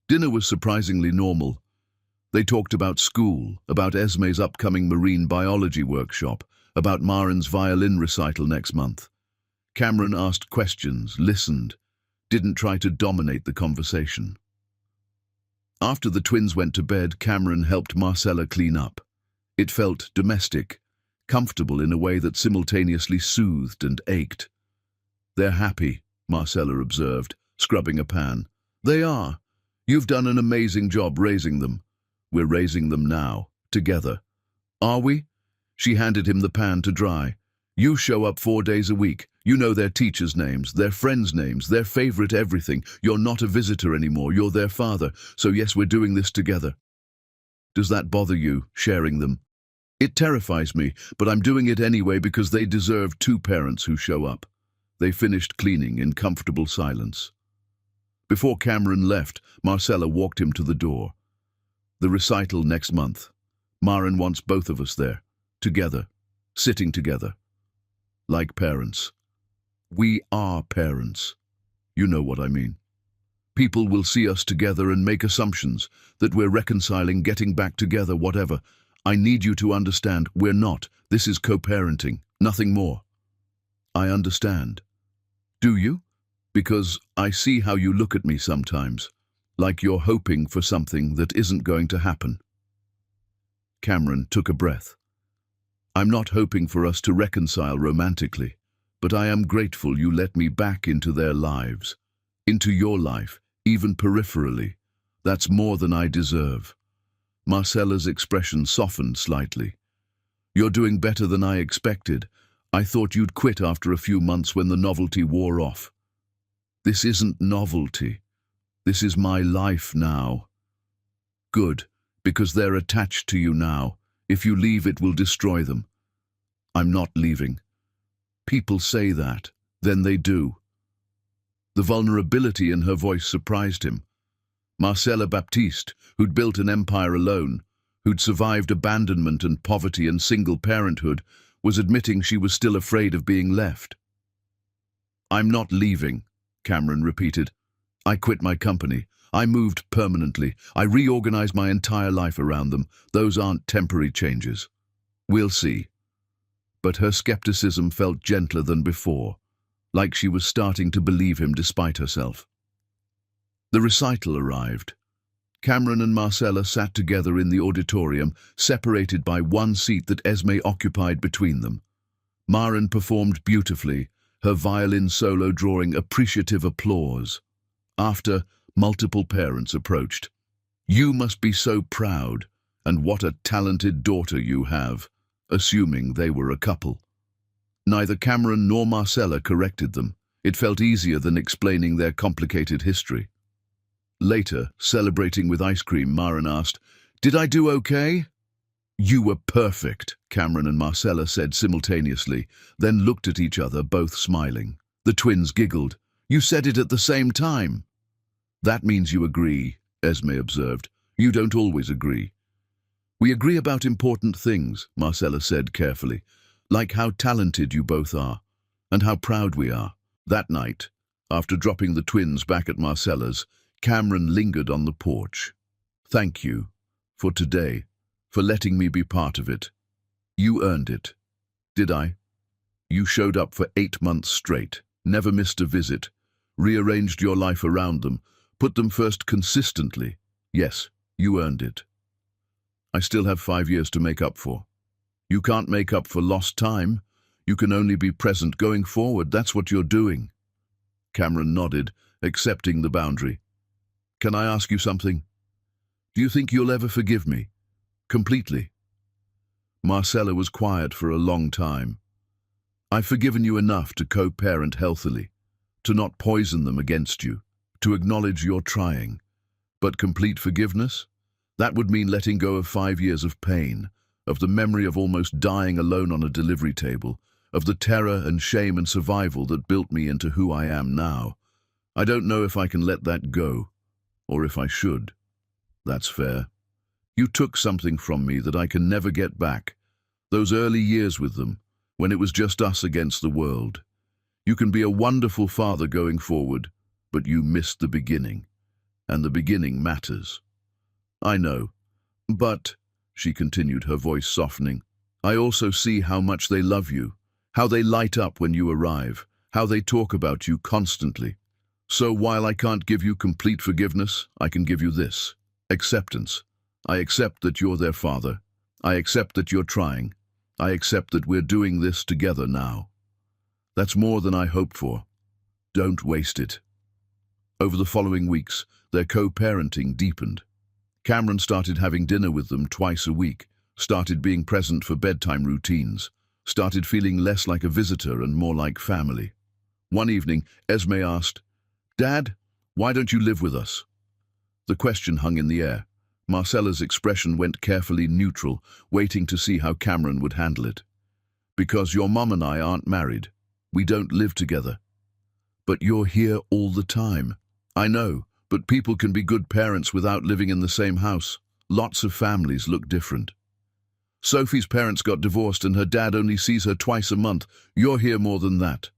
Dinner was surprisingly normal. They talked about school, about Esme's upcoming marine biology workshop, about Maren's violin recital next month. Cameron asked questions, listened, didn't try to dominate the conversation. After the twins went to bed, Cameron helped Marcella clean up. It felt domestic, comfortable in a way that simultaneously soothed and ached. "They're happy," Marcella observed, scrubbing a pan. "They are. You've done an amazing job raising them. We're raising them now, together." "Are we?" She handed him the pan to dry. "You show up 4 days a week. You know their teachers' names, their friends' names, their favorite everything. You're not a visitor anymore, you're their father. So yes, we're doing this together." "Does that bother you, sharing them?" "It terrifies me, but I'm doing it anyway because they deserve 2 parents who show up." They finished cleaning in comfortable silence. Before Cameron left, Marcella walked him to the door. "The recital next month. Maren wants both of us there, together, sitting together. Like parents. We are parents. You know what I mean. People will see us together and make assumptions that we're reconciling, getting back together, whatever. I need you to understand we're not. This is co-parenting, nothing more." "I understand." "Do you? Because I see how you look at me sometimes, like you're hoping for something that isn't going to happen." Cameron took a breath. "I'm not hoping for us to reconcile romantically, but I am grateful you let me back into their lives, into your life, even peripherally. That's more than I deserve." Marcella's expression softened slightly. "You're doing better than I expected. I thought you'd quit after a few months when the novelty wore off." "This isn't novelty. This is my life now." "Good, because they're attached to you now. If you leave, it will destroy them." "I'm not leaving." "People say that, then they do." The vulnerability in her voice surprised him. Marcella Baptiste, who'd built an empire alone, who'd survived abandonment and poverty and single parenthood, was admitting she was still afraid of being left. "I'm not leaving," Cameron repeated. "I quit my company. I moved permanently. I reorganized my entire life around them. Those aren't temporary changes." "We'll see." But her skepticism felt gentler than before, like she was starting to believe him despite herself. The recital arrived. Cameron and Marcella sat together in the auditorium, separated by one seat that Esme occupied between them. Maren performed beautifully, her violin solo drawing appreciative applause. After, multiple parents approached. "You must be so proud, and what a talented daughter you have," assuming they were a couple. Neither Cameron nor Marcella corrected them. It felt easier than explaining their complicated history. Later, celebrating with ice cream, Maren asked, "Did I do okay?" "You were perfect," Cameron and Marcella said simultaneously, then looked at each other, both smiling. The twins giggled. "You said it at the same time." "That means you agree," Esme observed. "You don't always agree." "We agree about important things," Marcella said carefully, "like how talented you both are, and how proud we are." That night, after dropping the twins back at Marcella's, Cameron lingered on the porch. "Thank you for today, for letting me be part of it. You earned it." "Did I?" "You showed up for 8 months straight, never missed a visit, rearranged your life around them, put them first consistently. Yes, you earned it. I still have 5 years to make up for." "You can't make up for lost time. You can only be present going forward. That's what you're doing." Cameron nodded, accepting the boundary. "Can I ask you something? Do you think you'll ever forgive me? Completely?" Marcella was quiet for a long time. "I've forgiven you enough to co-parent healthily, to not poison them against you, to acknowledge you're trying. But complete forgiveness? That would mean letting go of 5 years of pain, of the memory of almost dying alone on a delivery table, of the terror and shame and survival that built me into who I am now. I don't know if I can let that go, or if I should." "That's fair. You took something from me that I can never get back. Those early years with them, when it was just us against the world. You can be a wonderful father going forward, but you missed the beginning. And the beginning matters." "I know. But," she continued, her voice softening, "I also see how much they love you, how they light up when you arrive, how they talk about you constantly. So while I can't give you complete forgiveness, I can give you this: acceptance. I accept that you're their father. I accept that you're trying. I accept that we're doing this together now. That's more than I hoped for. Don't waste it. Over the following weeks, their co-parenting deepened. Cameron started having dinner with them twice a week, started being present for bedtime routines, started feeling less like a visitor and more like family. One evening, Esme asked, "Dad, why don't you live with us?" The question hung in the air. Marcella's expression went carefully neutral, waiting to see how Cameron would handle it. "Because your mom and I aren't married. We don't live together." "But you're here all the time." "I know, but people can be good parents without living in the same house. Lots of families look different." "Sophie's parents got divorced and her dad only sees her twice a month. You're here more than that."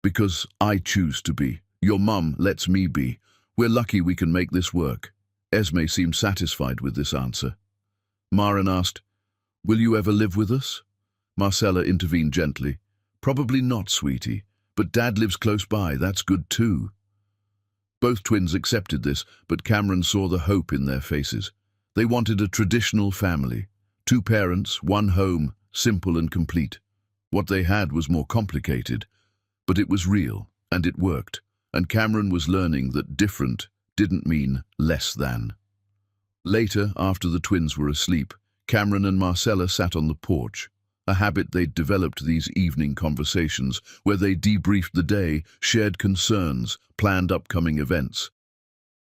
"Because I choose to be. Your mum lets me be. We're lucky we can make this work." Esme seemed satisfied with this answer. Maren asked, "Will you ever live with us?" Marcella intervened gently. "Probably not, sweetie, but Dad lives close by. That's good too." Both twins accepted this, but Cameron saw the hope in their faces. They wanted a traditional family. 2 parents, 1 home, simple and complete. What they had was more complicated, but it was real, and it worked. And Cameron was learning that different didn't mean less than. Later, after the twins were asleep, Cameron and Marcella sat on the porch, a habit they'd developed, these evening conversations, where they debriefed the day, shared concerns, planned upcoming events.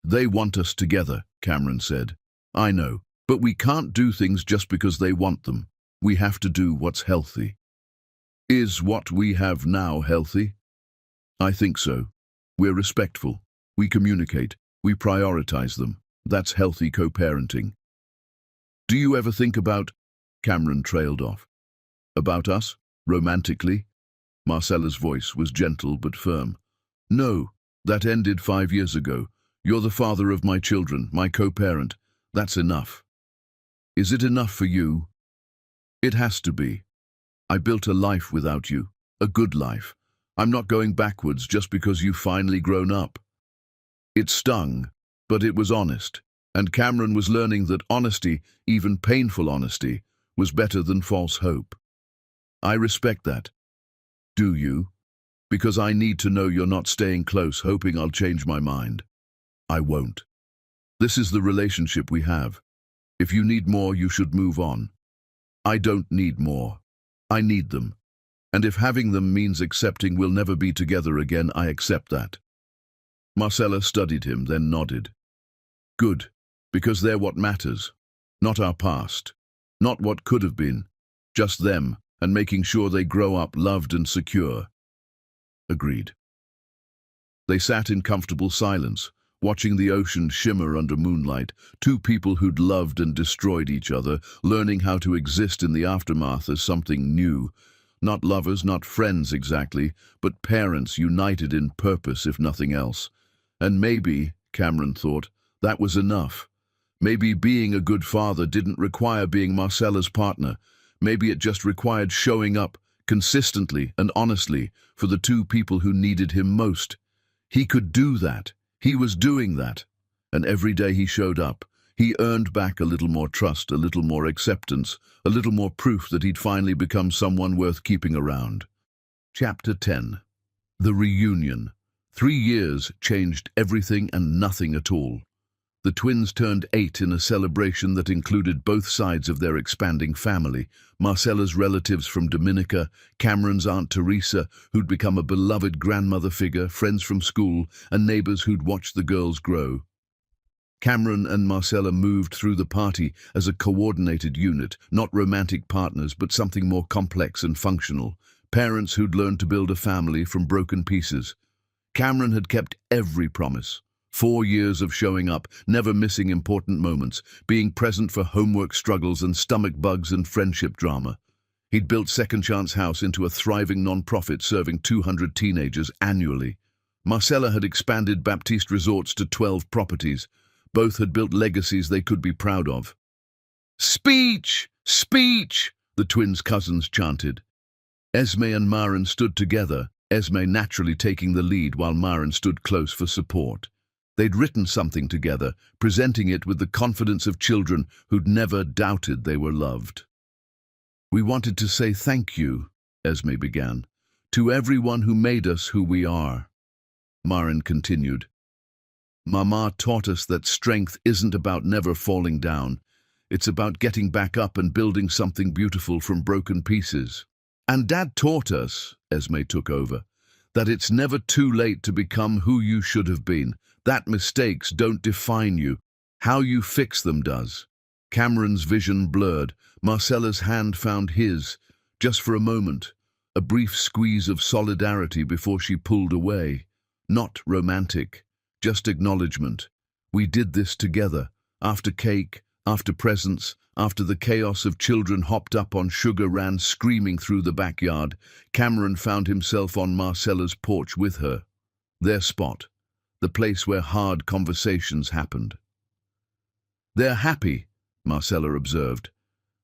"They want us together," Cameron said. "I know, but we can't do things just because they want them. We have to do what's healthy." "Is what we have now healthy?" "I think so. We're respectful. We communicate. We prioritize them. That's healthy co-parenting." "Do you ever think about—" Cameron trailed off. "About us? Romantically?" Marcella's voice was gentle but firm. "No, that ended 5 years ago. You're the father of my children, my co-parent. That's enough." "Is it enough for you?" "It has to be. I built a life without you, a good life. I'm not going backwards just because you've finally grown up." It stung, but it was honest, and Cameron was learning that honesty, even painful honesty, was better than false hope. "I respect that." "Do you?" "Because I need to know you're not staying close, hoping I'll change my mind." "I won't. This is the relationship we have. If you need more, you should move on." "I don't need more. I need them. And if having them means accepting we'll never be together again, I accept that." Marcella studied him, then nodded. "Good, because they're what matters. Not our past. Not what could have been. Just them, and making sure they grow up loved and secure." Agreed. They sat in comfortable silence, watching the ocean shimmer under moonlight, 2 people who'd loved and destroyed each other, learning how to exist in the aftermath as something new. Not lovers, not friends exactly, but parents united in purpose, if nothing else. And maybe, Cameron thought, that was enough. Maybe being a good father didn't require being Marcella's partner. Maybe it just required showing up, consistently and honestly, for the 2 people who needed him most. He could do that. He was doing that. And every day he showed up, he earned back a little more trust, a little more acceptance, a little more proof that he'd finally become someone worth keeping around. Chapter 10. The Reunion. 3 years changed everything and nothing at all. The twins turned 8 in a celebration that included both sides of their expanding family. Marcella's relatives from Dominica, Cameron's Aunt Teresa, who'd become a beloved grandmother figure, friends from school, and neighbors who'd watched the girls grow. Cameron and Marcella moved through the party as a coordinated unit, not romantic partners, but something more complex and functional. Parents who'd learned to build a family from broken pieces. Cameron had kept every promise. 4 years of showing up, never missing important moments, being present for homework struggles and stomach bugs and friendship drama. He'd built Second Chance House into a thriving non-profit serving 200 teenagers annually. Marcella had expanded Baptiste Resorts to 12 properties. Both had built legacies they could be proud of. "Speech! Speech!" the twins' cousins chanted. Esme and Maren stood together, Esme naturally taking the lead while Maren stood close for support. They'd written something together, presenting it with the confidence of children who'd never doubted they were loved. "We wanted to say thank you," Esme began, "to everyone who made us who we are." Marin continued, "Mama taught us that strength isn't about never falling down. It's about getting back up and building something beautiful from broken pieces. And Dad taught us," Esme took over, "that it's never too late to become who you should have been. That mistakes don't define you. How you fix them does." Cameron's vision blurred. Marcella's hand found his, just for a moment, a brief squeeze of solidarity before she pulled away. Not romantic, just acknowledgement. "We did this together, after cake, after presents, after the chaos of children hopped up on sugar ran screaming through the backyard." Cameron found himself on Marcella's porch with her. Their spot, the place where hard conversations happened. "They're happy," Marcella observed.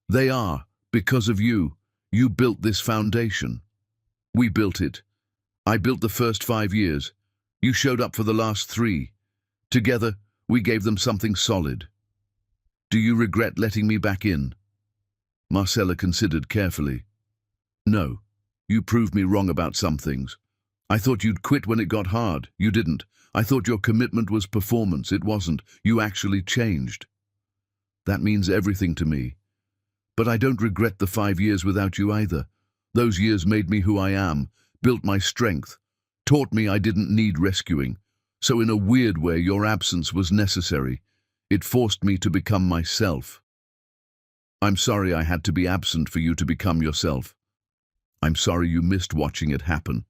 "They are, because of you. You built this foundation." "We built it. I built the first 5 years. You showed up for the last 3. Together, we gave them something solid. Do you regret letting me back in?" Marcella considered carefully. "No. You proved me wrong about some things. I thought you'd quit when it got hard. You didn't. I thought your commitment was performance. It wasn't. You actually changed. That means everything to me. But I don't regret the 5 years without you either. Those years made me who I am, built my strength, taught me I didn't need rescuing. So in a weird way, your absence was necessary. It forced me to become myself. I'm sorry I had to be absent for you to become yourself. I'm sorry you missed watching it happen."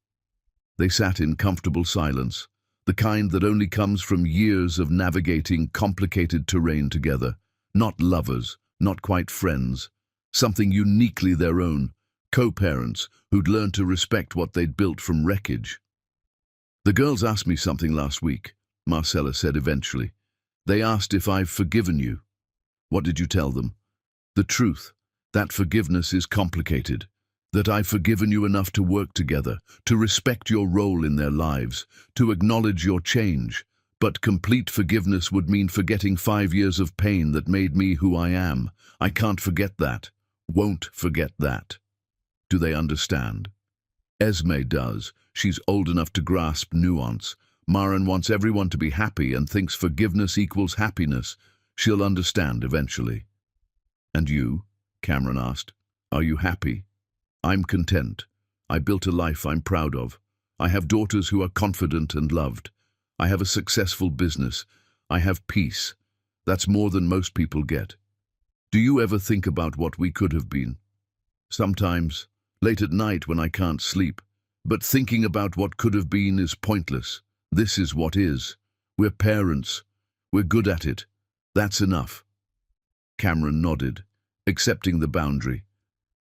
They sat in comfortable silence, the kind that only comes from years of navigating complicated terrain together. Not lovers, not quite friends, something uniquely their own, co-parents who'd learned to respect what they'd built from wreckage. "The girls asked me something last week," Marcella said eventually. "They asked if I've forgiven you." "What did you tell them?" "The truth, that forgiveness is complicated, that I've forgiven you enough to work together, to respect your role in their lives, to acknowledge your change. But complete forgiveness would mean forgetting 5 years of pain that made me who I am. I can't forget that. Won't forget that." Do they understand? Esme does. She's old enough to grasp nuance. Marin wants everyone to be happy and thinks forgiveness equals happiness. She'll understand eventually. "And you?" Cameron asked. "Are you happy?" "I'm content. I built a life I'm proud of. I have daughters who are confident and loved. I have a successful business. I have peace. That's more than most people get. Do you ever think about what we could have been?" "Sometimes, late at night when I can't sleep. But thinking about what could have been is pointless. This is what is. We're parents. We're good at it. That's enough." Cameron nodded, accepting the boundary.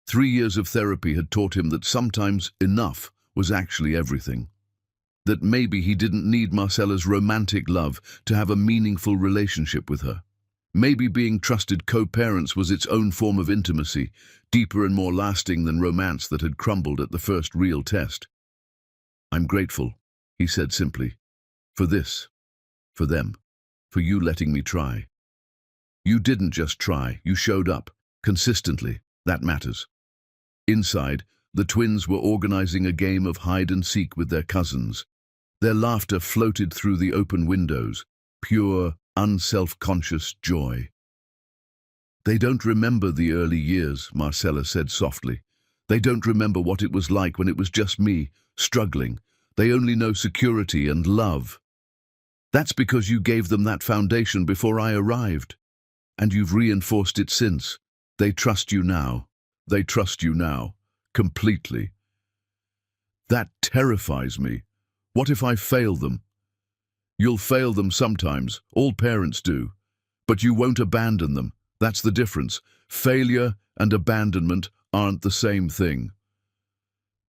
3 years of therapy had taught him that sometimes enough was actually everything. That maybe he didn't need Marcella's romantic love to have a meaningful relationship with her. Maybe being trusted co-parents was its own form of intimacy, deeper and more lasting than romance that had crumbled at the first real test. "I'm grateful," he said simply, "for this, for them, for you letting me try. You didn't just try, you showed up, consistently. That matters." Inside, the twins were organizing a game of hide-and-seek with their cousins. Their laughter floated through the open windows, pure, unself-conscious joy. "They don't remember the early years," Marcella said softly. "They don't remember what it was like when it was just me, struggling. They only know security and love. That's because you gave them that foundation before I arrived. And you've reinforced it since. They trust you now. They trust you now. Completely." "That terrifies me. What if I fail them?" "You'll fail them sometimes. All parents do. But you won't abandon them. That's the difference. Failure and abandonment aren't the same thing."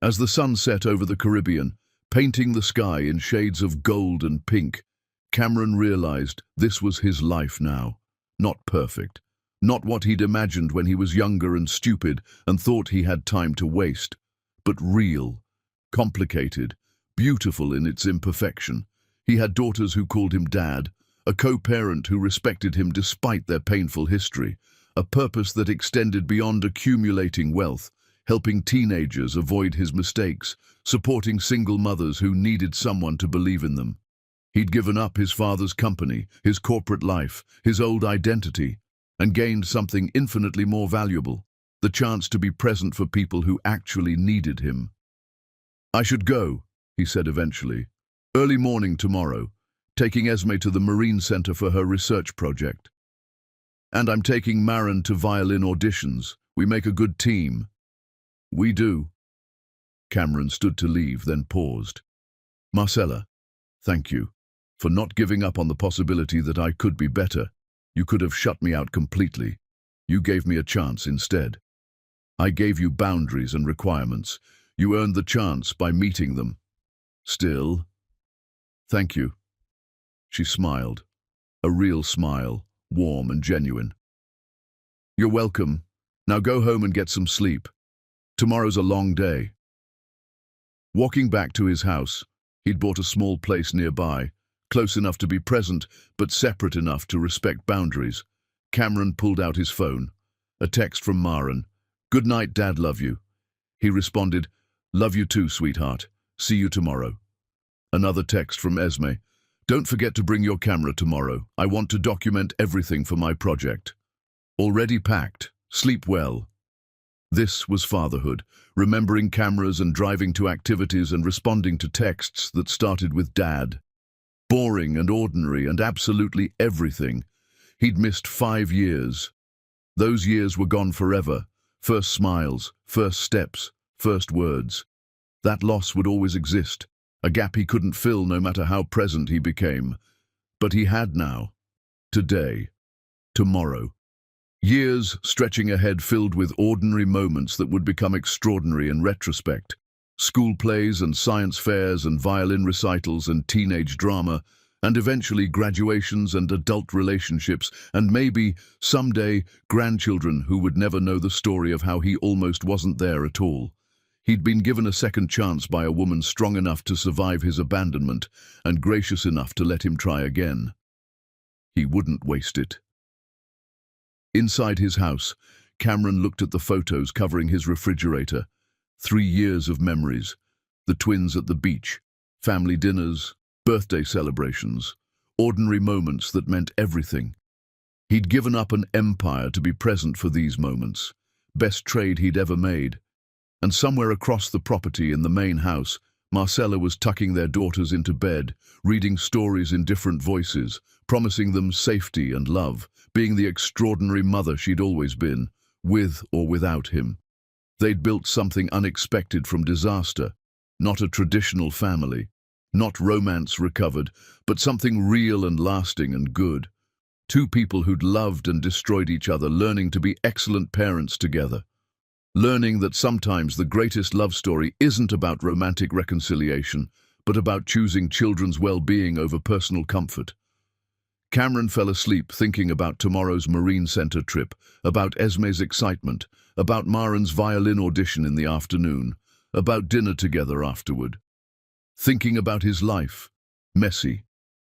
As the sun set over the Caribbean, painting the sky in shades of gold and pink, Cameron realized this was his life now. Not perfect. Not what he'd imagined when he was younger and stupid and thought he had time to waste. But real, complicated, beautiful in its imperfection. He had daughters who called him Dad, a co-parent who respected him despite their painful history, a purpose that extended beyond accumulating wealth, helping teenagers avoid his mistakes, supporting single mothers who needed someone to believe in them. He'd given up his father's company, his corporate life, his old identity, and gained something infinitely more valuable, the chance to be present for people who actually needed him. "I should go," he said eventually. "Early morning tomorrow, taking Esme to the Marine Center for her research project. And I'm taking Maren to violin auditions. We make a good team." "We do." Cameron stood to leave, then paused. "Marcella, thank you for not giving up on the possibility that I could be better. You could have shut me out completely. You gave me a chance instead. I gave you boundaries and requirements. You earned the chance by meeting them. Still, thank you." She smiled, a real smile, warm and genuine. "You're welcome. Now go home and get some sleep. Tomorrow's a long day." Walking back to his house, he'd bought a small place nearby, close enough to be present, but separate enough to respect boundaries. Cameron pulled out his phone. A text from Maren. "Good night, Dad, love you." He responded, "Love you too, sweetheart. See you tomorrow." Another text from Esme. "Don't forget to bring your camera tomorrow. I want to document everything for my project." "Already packed. Sleep well." This was fatherhood, remembering cameras and driving to activities and responding to texts that started with Dad. Boring and ordinary and absolutely everything. He'd missed 5 years. Those years were gone forever. First smiles, first steps, first words. That loss would always exist, a gap he couldn't fill no matter how present he became. But he had now. Today. Tomorrow. Years stretching ahead filled with ordinary moments that would become extraordinary in retrospect. School plays and science fairs and violin recitals and teenage drama, and eventually graduations and adult relationships, and maybe, someday, grandchildren who would never know the story of how he almost wasn't there at all. He'd been given a second chance by a woman strong enough to survive his abandonment and gracious enough to let him try again. He wouldn't waste it. Inside his house, Cameron looked at the photos covering his refrigerator. 3 years of memories. The twins at the beach, family dinners, birthday celebrations, ordinary moments that meant everything. He'd given up an empire to be present for these moments. Best trade he'd ever made. And somewhere across the property in the main house, Marcella was tucking their daughters into bed, reading stories in different voices, promising them safety and love, being the extraordinary mother she'd always been, with or without him. They'd built something unexpected from disaster, not a traditional family, not romance recovered, but something real and lasting and good. 2 people who'd loved and destroyed each other, learning to be excellent parents together. Learning that sometimes the greatest love story isn't about romantic reconciliation, but about choosing children's well-being over personal comfort. Cameron fell asleep thinking about tomorrow's Marine Center trip, about Esme's excitement, about Maren's violin audition in the afternoon, about dinner together afterward. Thinking about his life, messy,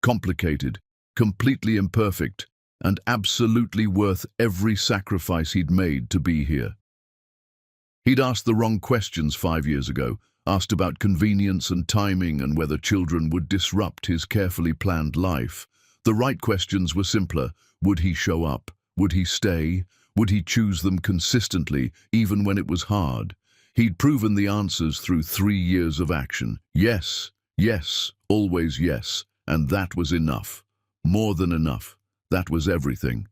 complicated, completely imperfect, and absolutely worth every sacrifice he'd made to be here. He'd asked the wrong questions 5 years ago, asked about convenience and timing and whether children would disrupt his carefully planned life. The right questions were simpler. Would he show up? Would he stay? Would he choose them consistently, even when it was hard? He'd proven the answers through 3 years of action. Yes, yes, always yes. And that was enough. More than enough. That was everything.